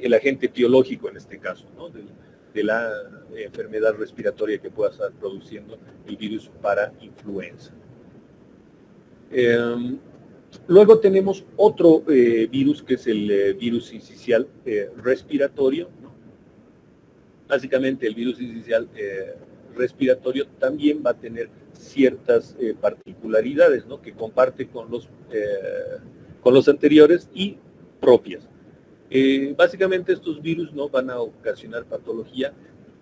el agente etiológico en este caso, ¿no? de la enfermedad respiratoria que pueda estar produciendo el virus para influenza. Luego tenemos otro virus que es el virus sincicial respiratorio, ¿no? Básicamente el virus sincicial respiratorio también va a tener ciertas particularidades, ¿no? Que comparte con los anteriores y propias. Básicamente estos virus no van a ocasionar patología.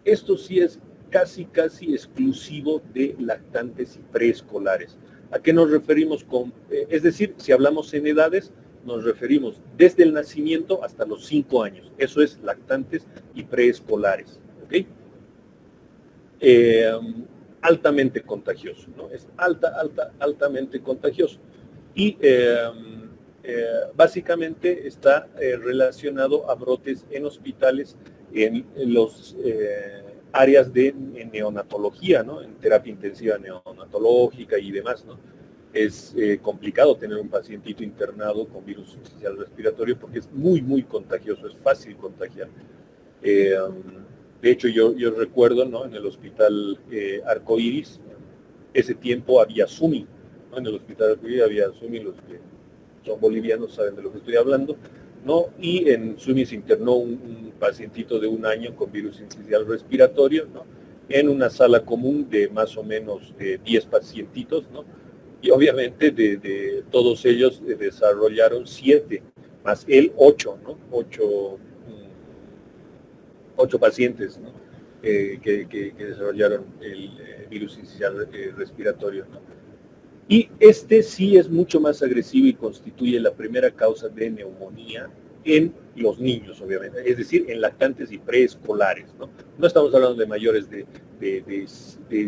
Esto sí es casi exclusivo de lactantes y preescolares. ¿A qué nos referimos con? Es decir, si hablamos en edades, nos referimos desde el nacimiento hasta los 5 años. Eso es lactantes y preescolares, ¿ok? Altamente contagioso, ¿no? Es altamente contagioso. Y básicamente está relacionado a brotes en hospitales, en los áreas de neonatología, ¿no? En terapia intensiva neonatológica y demás, ¿no? Es complicado tener un pacientito internado con virus sincicial respiratorio porque es muy contagioso, es fácil contagiar. De hecho, yo recuerdo, ¿no? En el hospital Arcoíris, ese tiempo había SUMI, ¿no? En el hospital Arcoíris había SUMI, los que son bolivianos saben de lo que estoy hablando, ¿no? Y en SUMI se internó un pacientito de 1 año con virus sincicial respiratorio, ¿no? En una sala común de más o menos 10 pacientitos, ¿no? Y obviamente de todos ellos desarrollaron 7, más él 8, ¿no? 8 pacientes, ¿no? que desarrollaron el virus sincicial respiratorio, ¿no? Y este sí es mucho más agresivo y constituye la primera causa de neumonía en los niños, obviamente, es decir, en lactantes y preescolares, ¿no? No estamos hablando de mayores de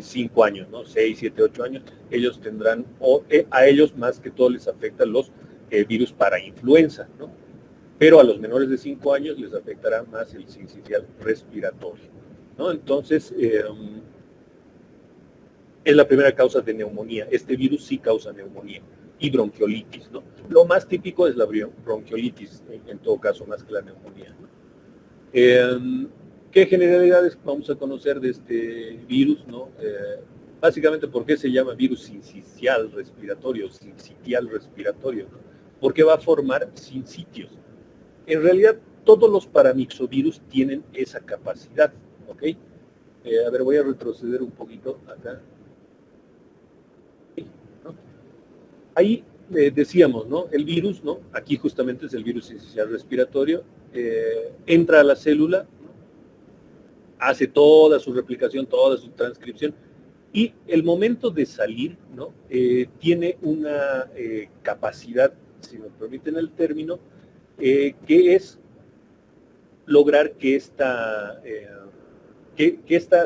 5 años, ¿no? 6, 7, 8 años, ellos tendrán, a ellos más que todo les afectan los virus para influenza, ¿no? Pero a los menores de 5 años les afectará más el sincicial respiratorio, ¿no? Entonces, es la primera causa de neumonía. Este virus sí causa neumonía y bronquiolitis, ¿no? Lo más típico es la bronquiolitis, en todo caso, más que la neumonía, ¿no? ¿Qué generalidades vamos a conocer de este virus, ¿no? Básicamente, ¿por qué se llama virus sincicial respiratorio, sincitial respiratorio, ¿no? Porque va a formar sincitios. En realidad, todos los paramyxovirus tienen esa capacidad, ¿ok? A ver, voy a retroceder un poquito acá. ¿No? Ahí decíamos, ¿no? El virus, ¿no? Aquí justamente es el virus sincicial respiratorio, entra a la célula, ¿no? Hace toda su replicación, toda su transcripción, y el momento de salir, ¿no? Tiene una capacidad, si me permiten el término, que es lograr que esta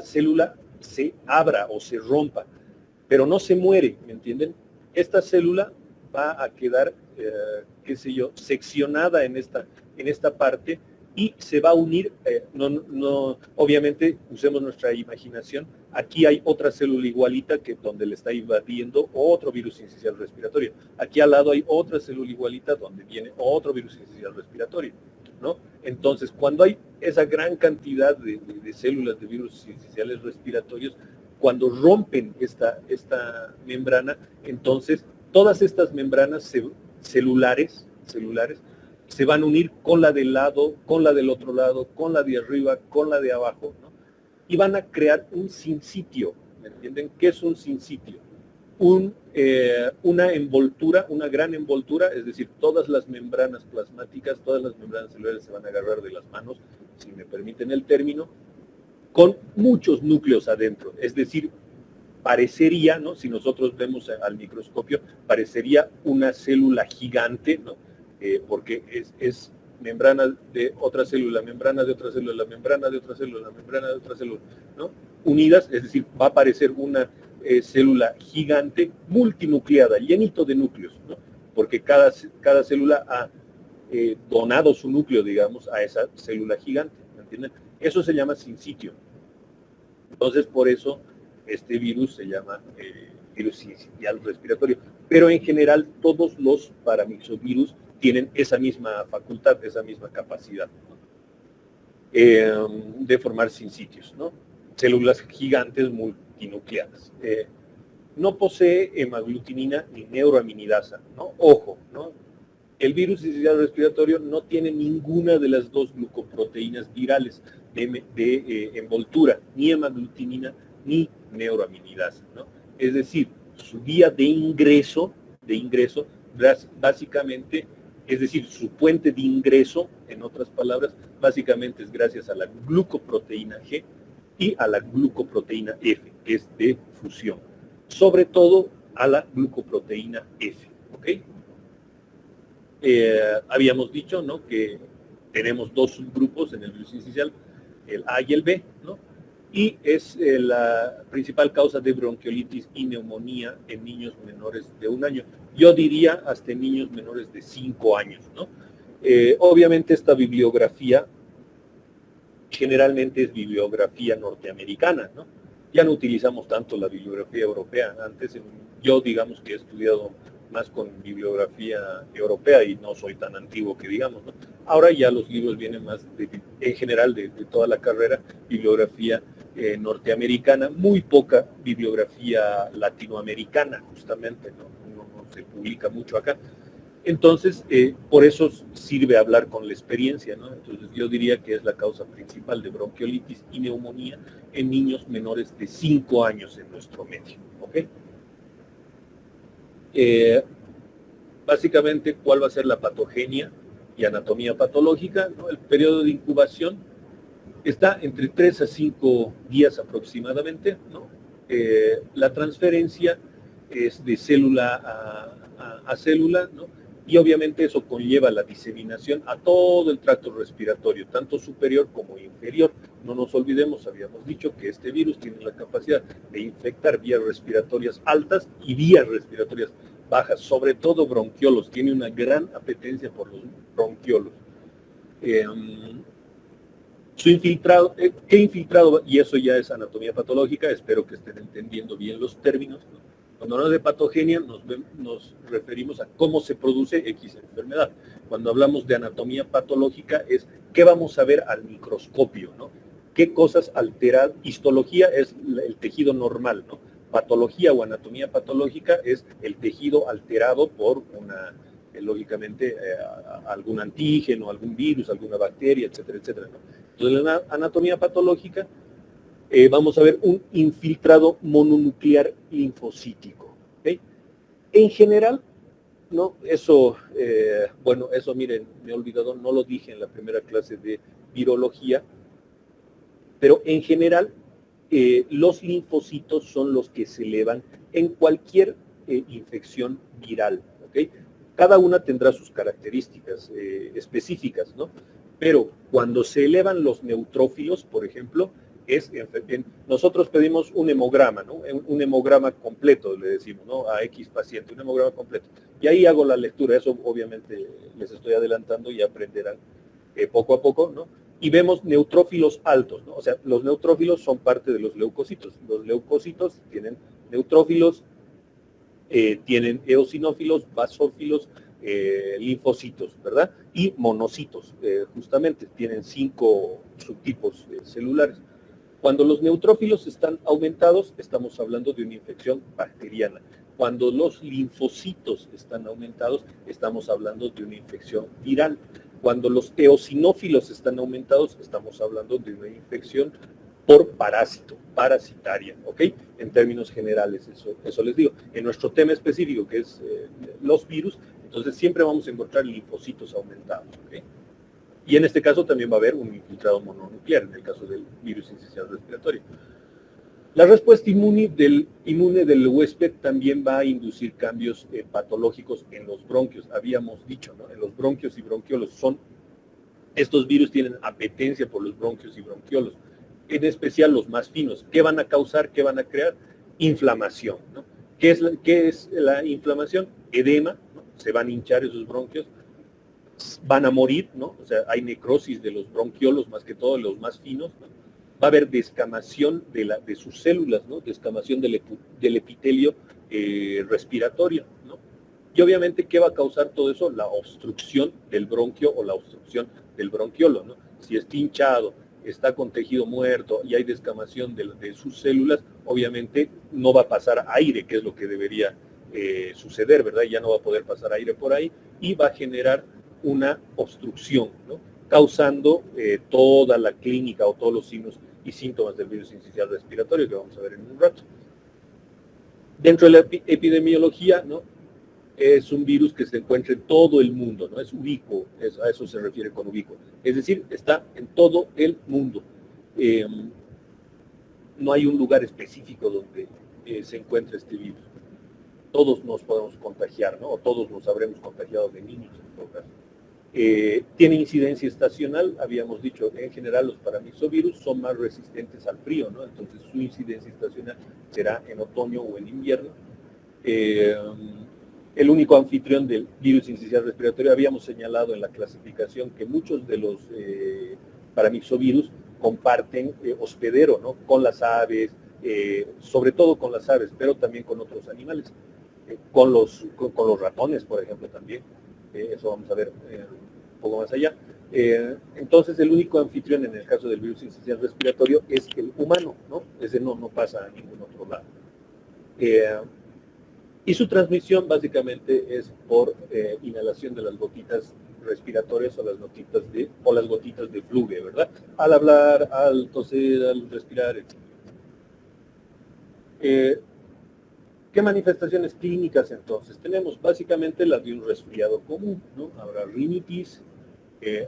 célula se abra o se rompa, pero no se muere, ¿me entienden? Esta célula va a quedar, qué sé yo, seccionada en esta parte y se va a unir, obviamente usemos nuestra imaginación, aquí hay otra célula igualita que donde le está invadiendo otro virus sincicial respiratorio, aquí al lado hay otra célula igualita donde viene otro virus sincicial respiratorio, ¿no? Entonces, cuando hay esa gran cantidad de células de virus sinciciales respiratorios, cuando rompen esta membrana, entonces todas estas membranas celulares se van a unir con la del lado, con la del otro lado, con la de arriba, con la de abajo, ¿no? Y van a crear un sinsitio. ¿Me entienden? ¿Qué es un sinsitio? Una envoltura, una gran envoltura, es decir, todas las membranas plasmáticas, todas las membranas celulares se van a agarrar de las manos, si me permiten el término, con muchos núcleos adentro. Es decir, parecería, ¿no? Si nosotros vemos al microscopio, parecería una célula gigante, ¿no? Porque es membrana de otra célula, membrana de otra célula, membrana de otra célula, membrana de otra célula, ¿no? Unidas, es decir, va a aparecer una célula gigante multinucleada, llenito de núcleos, ¿no? Porque cada célula ha donado su núcleo, digamos, a esa célula gigante, ¿me entienden? Eso se llama sinsitio. Entonces, por eso este virus se llama virus sincicial respiratorio. Pero en general, todos los paramyxovirus tienen esa misma facultad, esa misma capacidad, ¿no? De formar sinsitios, ¿no? Células gigantes multinucleadas. No posee hemaglutinina ni neuroaminidasa, ¿no? Ojo, ¿no? El virus sincicial respiratorio no tiene ninguna de las dos glucoproteínas virales de envoltura, ni hemaglutinina ni neuroaminidasa, ¿no? Es decir, su vía de ingreso, básicamente, es decir, su puente de ingreso, en otras palabras, básicamente es gracias a la glucoproteína G y a la glucoproteína F, que es de fusión, sobre todo a la glucoproteína F, ¿ok? Habíamos dicho, ¿no?, que tenemos dos subgrupos en el virus sincicial, el A y el B, ¿no? Y es la principal causa de bronquiolitis y neumonía en niños menores de 1 año. Yo diría hasta en niños menores de 5 años, ¿no? Obviamente esta bibliografía generalmente es bibliografía norteamericana, ¿no? Ya no utilizamos tanto la bibliografía europea. Antes, yo digamos que he estudiado más con bibliografía europea y no soy tan antiguo que digamos, ¿no? Ahora ya los libros vienen más, en general, de toda la carrera, bibliografía norteamericana, muy poca bibliografía latinoamericana, justamente, ¿no? No se publica mucho acá. Entonces, por eso sirve hablar con la experiencia, ¿no? Entonces, yo diría que es la causa principal de bronquiolitis y neumonía en niños menores de 5 años en nuestro medio, ¿ok? Básicamente, ¿cuál va a ser la patogenia y anatomía patológica, ¿no? El periodo de incubación está entre 3 a 5 días aproximadamente, ¿no? La transferencia es de célula a célula, ¿no? Y obviamente eso conlleva la diseminación a todo el tracto respiratorio, tanto superior como inferior. No nos olvidemos, habíamos dicho que este virus tiene la capacidad de infectar vías respiratorias altas y vías respiratorias bajas, sobre todo bronquiolos, tiene una gran apetencia por los bronquiolos. Su infiltrado, ¿qué infiltrado? Y eso ya es anatomía patológica, espero que estén entendiendo bien los términos, ¿no? Cuando hablamos de patogenia nos referimos a cómo se produce X enfermedad. Cuando hablamos de anatomía patológica es qué vamos a ver al microscopio, ¿no? Qué cosas alteran. Histología es el tejido normal, ¿no? Patología o anatomía patológica es el tejido alterado por lógicamente, algún antígeno, algún virus, alguna bacteria, etcétera, etcétera, ¿no? Entonces, en la anatomía patológica vamos a ver un infiltrado mononuclear linfocítico, ¿okay? En general, ¿no? Eso, bueno, eso miren, me he olvidado, no lo dije en la primera clase de virología, pero en general los linfocitos son los que se elevan en cualquier infección viral, ¿ok? Cada una tendrá sus características específicas, ¿no? Pero cuando se elevan los neutrófilos, por ejemplo, nosotros pedimos un hemograma, ¿no? Un hemograma completo, le decimos, ¿no? A X paciente, un hemograma completo. Y ahí hago la lectura, eso obviamente les estoy adelantando y aprenderán poco a poco, ¿no? Y vemos neutrófilos altos, ¿no? O sea, los neutrófilos son parte de los leucocitos. Los leucocitos tienen neutrófilos, tienen eosinófilos, basófilos, linfocitos, ¿verdad? Y monocitos, justamente, tienen 5 subtipos celulares. Cuando los neutrófilos están aumentados, estamos hablando de una infección bacteriana. Cuando los linfocitos están aumentados, estamos hablando de una infección viral. Cuando los eosinófilos están aumentados, estamos hablando de una infección por parásito, parasitaria, ¿ok? En términos generales, eso les digo. En nuestro tema específico, que es los virus, entonces siempre vamos a encontrar linfocitos aumentados, ¿ok? Y en este caso también va a haber un infiltrado mononuclear, en el caso del virus incisional respiratorio. La respuesta inmune del huésped también va a inducir cambios patológicos en los bronquios. Habíamos dicho, ¿no? En los bronquios y bronquiolos estos virus tienen apetencia por los bronquios y bronquiolos, en especial los más finos. ¿Qué van a causar? ¿Qué van a crear? Inflamación, ¿no? ¿Qué es la inflamación? Edema, ¿no? Se van a hinchar esos bronquios, van a morir, ¿no? O sea, hay necrosis de los bronquiolos, más que todo los más finos, ¿no? Va a haber descamación de sus células, ¿no? Descamación del epitelio respiratorio, ¿no? Y obviamente, ¿qué va a causar todo eso? La obstrucción del bronquio o la obstrucción del bronquiolo, ¿no? Si está hinchado, está con tejido muerto y hay descamación de sus células, obviamente no va a pasar aire, que es lo que debería suceder, ¿verdad? Ya no va a poder pasar aire por ahí y va a generar una obstrucción, ¿no? Causando toda la clínica o todos los signos y síntomas del virus sincicial respiratorio que vamos a ver en un rato. Dentro de la epidemiología, ¿no? Es un virus que se encuentra en todo el mundo, ¿no? Es ubicuo, a eso se refiere con ubicuo. Es decir, está en todo el mundo. No hay un lugar específico donde se encuentre este virus. Todos nos podemos contagiar, ¿no? O todos nos habremos contagiado de niños, en todo caso. Tiene incidencia estacional, habíamos dicho, en general los paramyxovirus son más resistentes al frío, ¿no? Entonces su incidencia estacional será en otoño o en invierno. El único anfitrión del virus incisional respiratorio, habíamos señalado en la clasificación que muchos de los paramyxovirus comparten hospedero, ¿no? Con las aves, sobre todo con las aves, pero también con otros animales, con los ratones, por ejemplo, también. Eso vamos a ver un poco más allá. Entonces, el único anfitrión en el caso del virus incisional respiratorio es el humano, ¿no? Ese no pasa a ningún otro lado. Y su transmisión básicamente es por inhalación de las gotitas respiratorias o las gotitas de fluge, ¿verdad? Al hablar, al toser, al respirar, etc. ¿Qué manifestaciones clínicas entonces? Tenemos básicamente las de un resfriado común, ¿no? Habrá rinitis,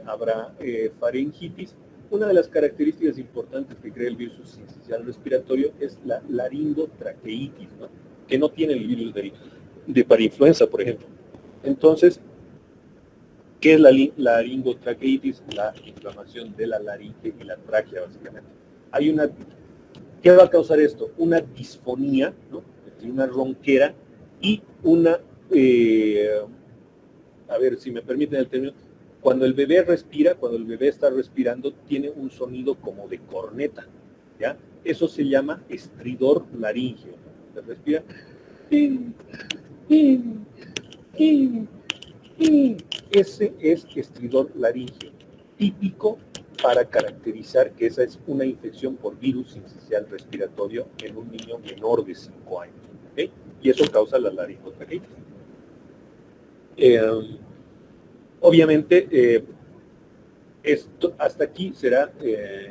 habrá faringitis. Una de las características importantes que crea el virus sincicial respiratorio es la laringotraqueitis, ¿no? Que no tiene el virus de parainfluenza, por ejemplo. Entonces, ¿qué es la laringotraqueitis? La inflamación de la laringe y la tráquea, básicamente. ¿Qué va a causar esto? Una disfonía, ¿no? Una ronquera y una, a ver si me permiten el término, cuando el bebé respira, cuando el bebé está respirando, tiene un sonido como de corneta, ¿ya? Eso se llama estridor laríngeo, ¿no? Se respira. Ese es estridor laríngeo, típico para caracterizar que esa es una infección por virus sincicial respiratorio en un niño menor de 5 años. ¿Okay? Y eso causa la laringotraqueitis. Obviamente, esto hasta aquí será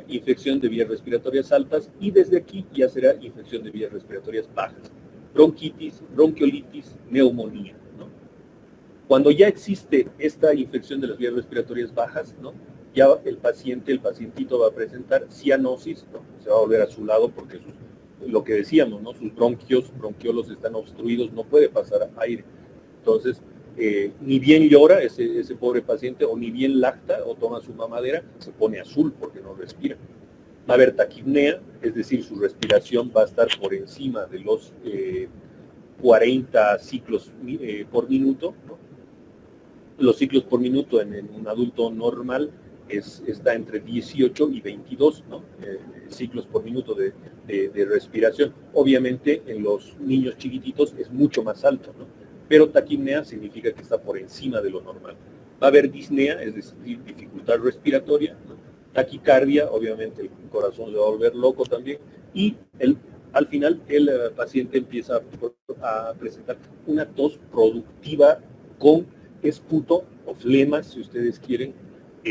infección de vías respiratorias altas y desde aquí ya será infección de vías respiratorias bajas. Bronquitis, bronquiolitis, neumonía, ¿no? Cuando ya existe esta infección de las vías respiratorias bajas, ¿no? Ya el pacientito va a presentar cianosis, ¿no? Se va a volver azulado porque lo que decíamos, ¿no? Sus bronquiolos están obstruidos, no puede pasar aire. Entonces, ni bien llora ese pobre paciente, o ni bien lacta o toma su mamadera, se pone azul porque no respira. Va a haber taquipnea, es decir, su respiración va a estar por encima de los 40 ciclos por minuto, ¿no? Los ciclos por minuto en un adulto normal está entre 18 y 22, ¿no? Ciclos por minuto de respiración. Obviamente en los niños chiquititos es mucho más alto, ¿no? Pero taquipnea significa que está por encima de lo normal. Va a haber disnea, es decir, dificultad respiratoria, ¿no? Taquicardia, obviamente el corazón se va a volver loco también, y al final el paciente empieza a presentar una tos productiva con esputo o flemas, si ustedes quieren,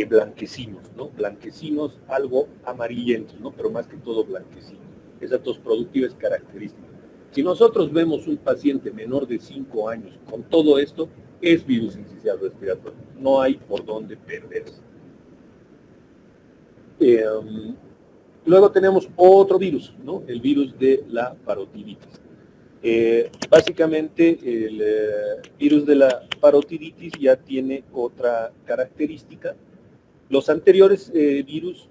blanquecinos, ¿no? Blanquecinos, algo amarillentos, ¿no? Pero más que todo blanquecinos. Esa tos productiva es característica. Si nosotros vemos un paciente menor de 5 años con todo esto, es virus sincicial respiratorio. No hay por dónde perderse. Luego tenemos otro virus, ¿no? El virus de la parotiditis. Básicamente el virus de la parotiditis ya tiene otra característica. Los anteriores virus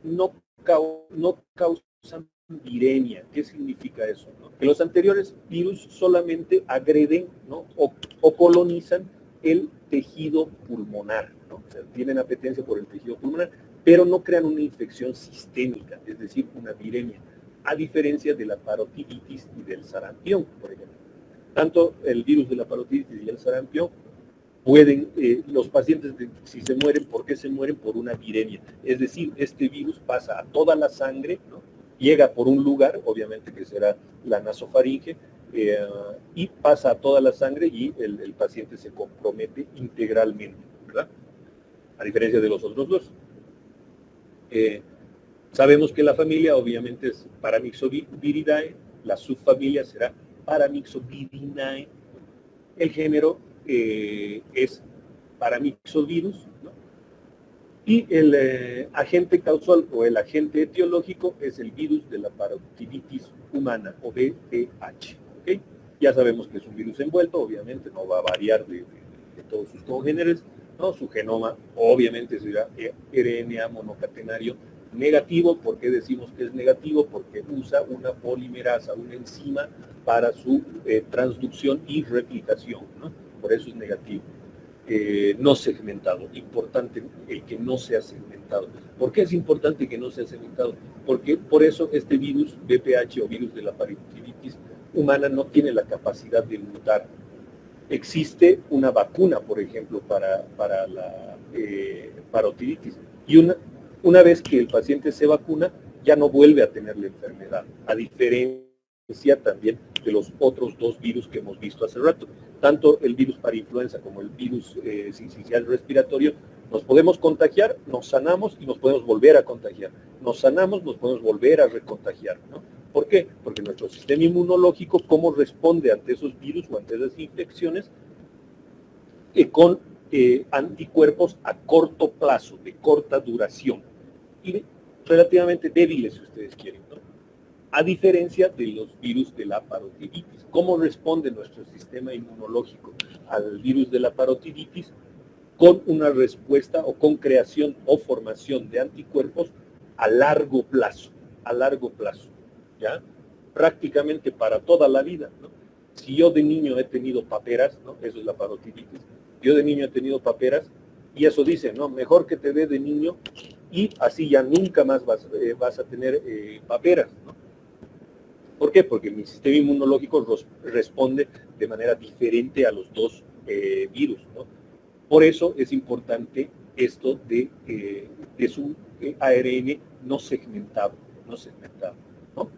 no causan viremia. ¿Qué significa eso? ¿No? Que los anteriores virus solamente agreden, ¿no? o colonizan el tejido pulmonar, ¿no? O sea, tienen apetencia por el tejido pulmonar, pero no crean una infección sistémica, es decir, una viremia, a diferencia de la parotiditis y del sarampión, por ejemplo. Tanto el virus de la parotiditis y el sarampión pueden, los pacientes, si se mueren, ¿por qué se mueren? Por una viremia. Es decir, este virus pasa a toda la sangre, ¿no? Llega por un lugar, obviamente que será la nasofaringe, y pasa a toda la sangre y el paciente se compromete integralmente, ¿verdad? A diferencia de los otros dos. Sabemos que la familia obviamente es Paramyxoviridae, la subfamilia será Paramyxoviridae, el género es Paramyxovirus, ¿no? Y el agente causal o el agente etiológico es el virus de la parotiditis humana o VPH, ¿okay? Ya sabemos que es un virus envuelto, obviamente no va a variar de todos sus congéneres, ¿no? Su genoma obviamente será RNA monocatenario negativo. ¿Por qué decimos que es negativo? Porque usa una polimerasa, una enzima para su transducción y replicación, ¿no? Por eso es negativo. No segmentado, importante el que no sea segmentado. ¿Por qué es importante que no sea segmentado? Porque por eso este virus VPH o virus de la parotiditis humana no tiene la capacidad de mutar. Existe una vacuna, por ejemplo, para la parotiditis, y una vez que el paciente se vacuna, ya no vuelve a tener la enfermedad, a diferencia también de los otros dos virus que hemos visto hace rato. Tanto el virus parainfluenza como el virus sincicial respiratorio, nos podemos contagiar, nos sanamos y nos podemos volver a contagiar. Nos sanamos, nos podemos volver a recontagiar, ¿no? ¿Por qué? Porque nuestro sistema inmunológico, ¿cómo responde ante esos virus o ante esas infecciones? Con anticuerpos a corto plazo, de corta duración, y relativamente débiles, si ustedes quieren, ¿no? A diferencia de los virus de la parotiditis. ¿Cómo responde nuestro sistema inmunológico al virus de la parotiditis? Con una respuesta o con creación o formación de anticuerpos a largo plazo, ¿ya? Prácticamente para toda la vida, ¿no? Si yo de niño he tenido paperas, ¿no? Eso es la parotiditis. Yo de niño he tenido paperas, y eso dice, ¿no? Mejor que te dé de niño y así ya nunca más vas a tener paperas, ¿no? ¿Por qué? Porque mi sistema inmunológico responde de manera diferente a los dos virus, ¿no? Por eso es importante esto de su ARN no segmentado, ¿no?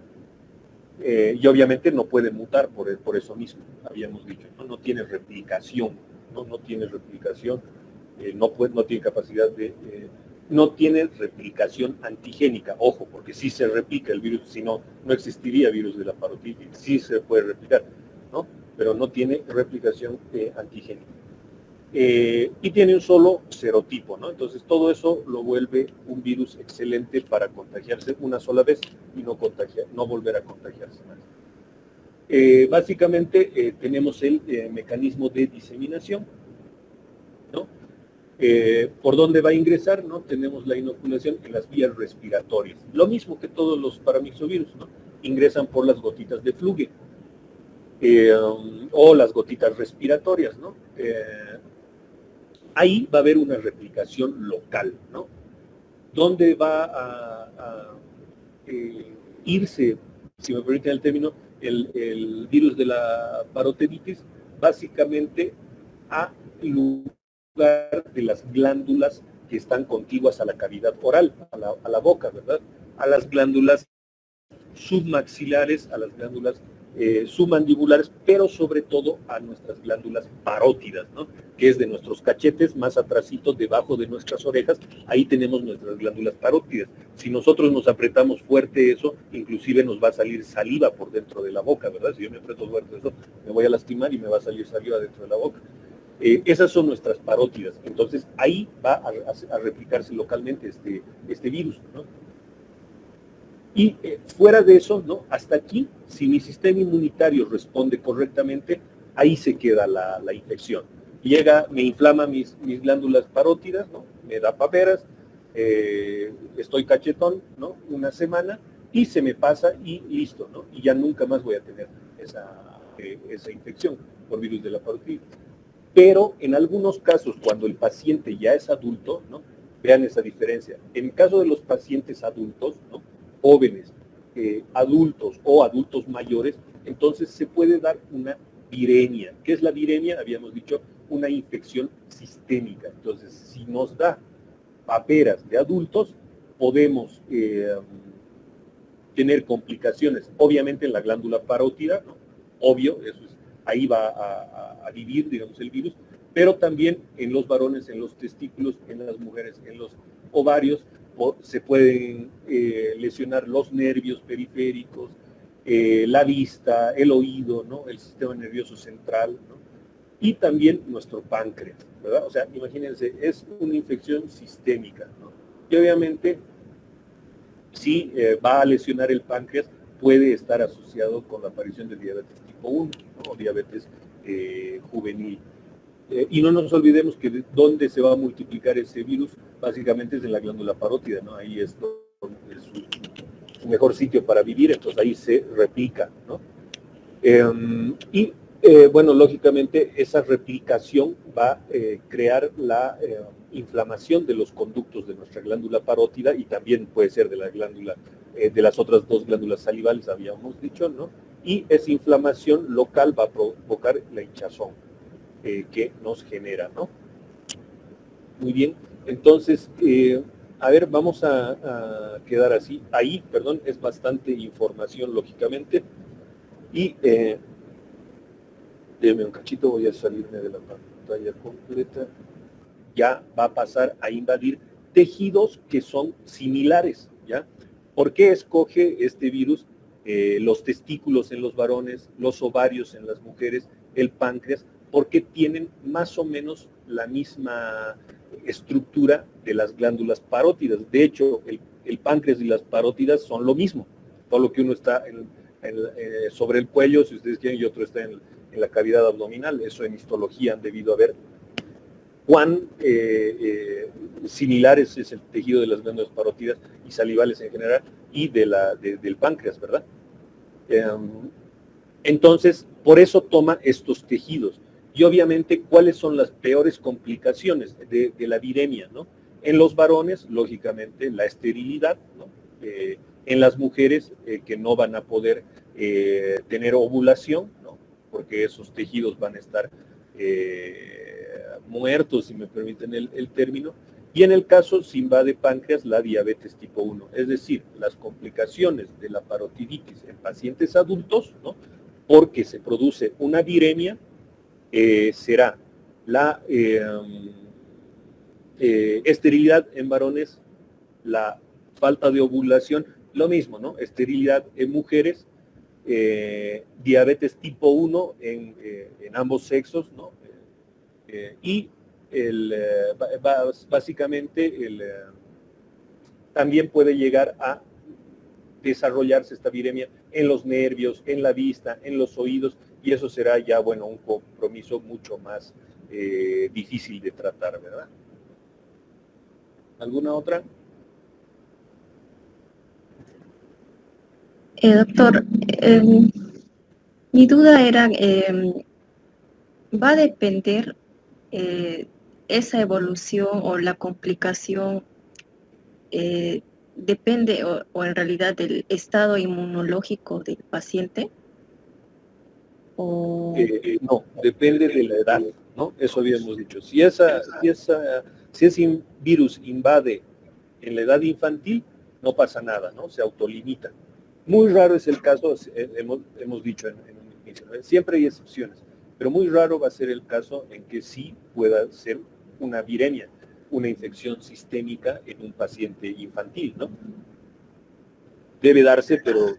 Y obviamente no puede mutar por eso mismo, habíamos dicho, no tiene replicación, no tiene replicación, no tiene capacidad de... no tiene replicación antigénica, ojo, porque sí se replica el virus, si no, no existiría virus de la parotiditis, sí se puede replicar, ¿no? Pero no tiene replicación antigénica. Y tiene un solo serotipo, ¿no? Entonces todo eso lo vuelve un virus excelente para contagiarse una sola vez y no volver a contagiarse más. Básicamente tenemos el mecanismo de diseminación, ¿no? ¿Por dónde va a ingresar? ¿No? Tenemos la inoculación en las vías respiratorias. Lo mismo que todos los paramyxovirus, ¿no? Ingresan por las gotitas de fluge o las gotitas respiratorias, ¿no? ahí va a haber una replicación local, ¿no? ¿Dónde va a irse, si me permiten el término, el virus de la parotiditis? Básicamente a lugar de las glándulas que están contiguas a la cavidad oral, a la boca, ¿verdad? A las glándulas submaxilares, a las glándulas submandibulares, pero sobre todo a nuestras glándulas parótidas, ¿no? Que es de nuestros cachetes, más atrasito, debajo de nuestras orejas, ahí tenemos nuestras glándulas parótidas. Si nosotros nos apretamos fuerte eso, inclusive nos va a salir saliva por dentro de la boca, ¿verdad? Si yo me aprieto fuerte eso, me voy a lastimar y me va a salir saliva dentro de la boca. Esas son nuestras parótidas. Entonces, ahí va a replicarse localmente este virus, ¿no? Y fuera de eso, ¿no? Hasta aquí, si mi sistema inmunitario responde correctamente, ahí se queda la infección. Llega, me inflama mis glándulas parótidas, ¿no? Me da paperas, estoy cachetón, ¿no? Una semana, y se me pasa y listo, ¿no? Y ya nunca más voy a tener esa infección por virus de la parotiditis. Pero en algunos casos, cuando el paciente ya es adulto, ¿no? Vean esa diferencia. En el caso de los pacientes adultos, ¿no? Jóvenes, adultos o adultos mayores, entonces se puede dar una viremia. ¿Qué es la viremia? Habíamos dicho una infección sistémica. Entonces, si nos da paperas de adultos, podemos tener complicaciones, obviamente en la glándula parótida, ¿no? Obvio, eso es, ahí va a vivir, digamos, el virus, pero también en los varones, en los testículos, en las mujeres, en los ovarios, se pueden lesionar los nervios periféricos, la vista, el oído, ¿no? El sistema nervioso central, ¿no? Y también nuestro páncreas, ¿verdad? O sea, imagínense, es una infección sistémica, ¿no? Y obviamente, si va a lesionar el páncreas, puede estar asociado con la aparición de diabetes tipo 1, ¿no? O diabetes juvenil. Y no nos olvidemos que dónde se va a multiplicar ese virus, básicamente es en la glándula parótida, ¿no? Ahí es su mejor sitio para vivir, entonces ahí se replica, ¿no? Bueno, lógicamente esa replicación va a crear la inflamación de los conductos de nuestra glándula parótida y también puede ser de la glándula, de las otras dos glándulas salivales, habíamos dicho, ¿no? Y esa inflamación local va a provocar la hinchazón que nos genera, ¿no? Muy bien, entonces, a ver, vamos a quedar así. Ahí, perdón, es bastante información, lógicamente, y déjame un cachito, voy a salirme de la pantalla completa. Ya va a pasar a invadir tejidos que son similares, ¿ya? ¿Por qué escoge este virus los testículos en los varones, los ovarios en las mujeres, el páncreas? Porque tienen más o menos la misma estructura de las glándulas parótidas. De hecho, el páncreas y las parótidas son lo mismo, todo lo que uno está sobre el cuello, si ustedes quieren, y otro está en la cavidad abdominal. Eso en histología han debido haber. Cuán similares es el tejido de las glándulas parótidas y salivales en general y del páncreas, ¿verdad? Entonces, por eso toma estos tejidos. Y obviamente, ¿cuáles son las peores complicaciones de la viremia, ¿no? En los varones, lógicamente, la esterilidad, ¿no? En las mujeres que no van a poder tener ovulación, ¿no? Porque esos tejidos van a estar muertos, si me permiten el término. Y en el caso, si invade páncreas, la diabetes tipo 1. Es decir, las complicaciones de la parotiditis en pacientes adultos, ¿no? Porque se produce una viremia, será la esterilidad en varones, la falta de ovulación, lo mismo, ¿no? Esterilidad en mujeres, diabetes tipo 1 en ambos sexos, ¿no? Y básicamente también puede llegar a desarrollarse esta viremia en los nervios, en la vista, en los oídos, y eso será ya, bueno, un compromiso mucho más difícil de tratar, ¿verdad? ¿Alguna otra? Doctor, mi duda era, ¿va a depender esa evolución o la complicación depende o en realidad del estado inmunológico del paciente? O... No, depende de la edad, ¿no? Eso habíamos dicho. Si ese virus invade en la edad infantil, no pasa nada, ¿no? Se autolimita. Muy raro es el caso, hemos dicho en un inicio, ¿no? Siempre hay excepciones, pero muy raro va a ser el caso en que sí pueda ser una viremia, una infección sistémica en un paciente infantil, ¿no? Debe darse, pero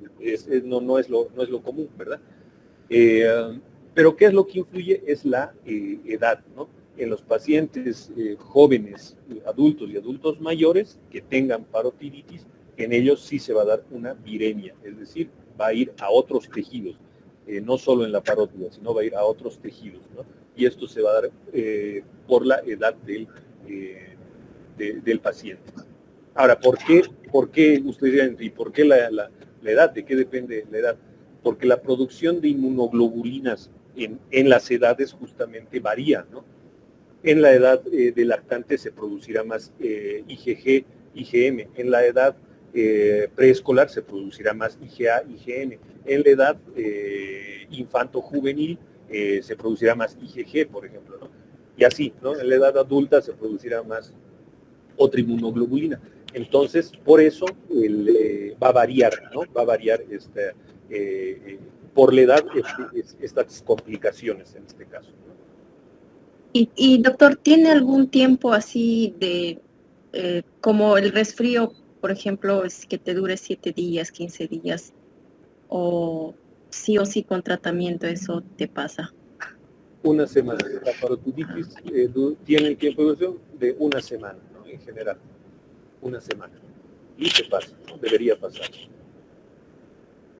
no es lo común, ¿verdad? Pero ¿qué es lo que influye? Es la edad, ¿no? En los pacientes jóvenes, adultos y adultos mayores que tengan parotiditis, en ellos sí se va a dar una viremia, es decir, va a ir a otros tejidos, no solo en la parótida, sino va a ir a otros tejidos, ¿no? Y esto se va a dar por la edad del paciente. Ahora, ¿por qué ustedes dirán, y por qué la edad? ¿De qué depende la edad? Porque la producción de inmunoglobulinas en las edades justamente varía, ¿no? En la edad de lactante se producirá más IgG, IgM. En la edad preescolar se producirá más IgA, IgM. En la edad infanto-juvenil se producirá más IgG, por ejemplo, ¿no? Y así, ¿no? En la edad adulta se producirá más otra inmunoglobulina. Entonces, por eso va a variar, ¿no? Va a variar por la edad estas complicaciones en este caso, ¿no? Y doctor, ¿tiene algún tiempo así de, como el resfrío, por ejemplo, es que te dure 7 días, 15 días, o sí con tratamiento eso te pasa? Una semana. La parotiditis tiene el tiempo de duración de una semana, ¿no? En general, una semana. Y te pasa, ¿no? Debería pasar.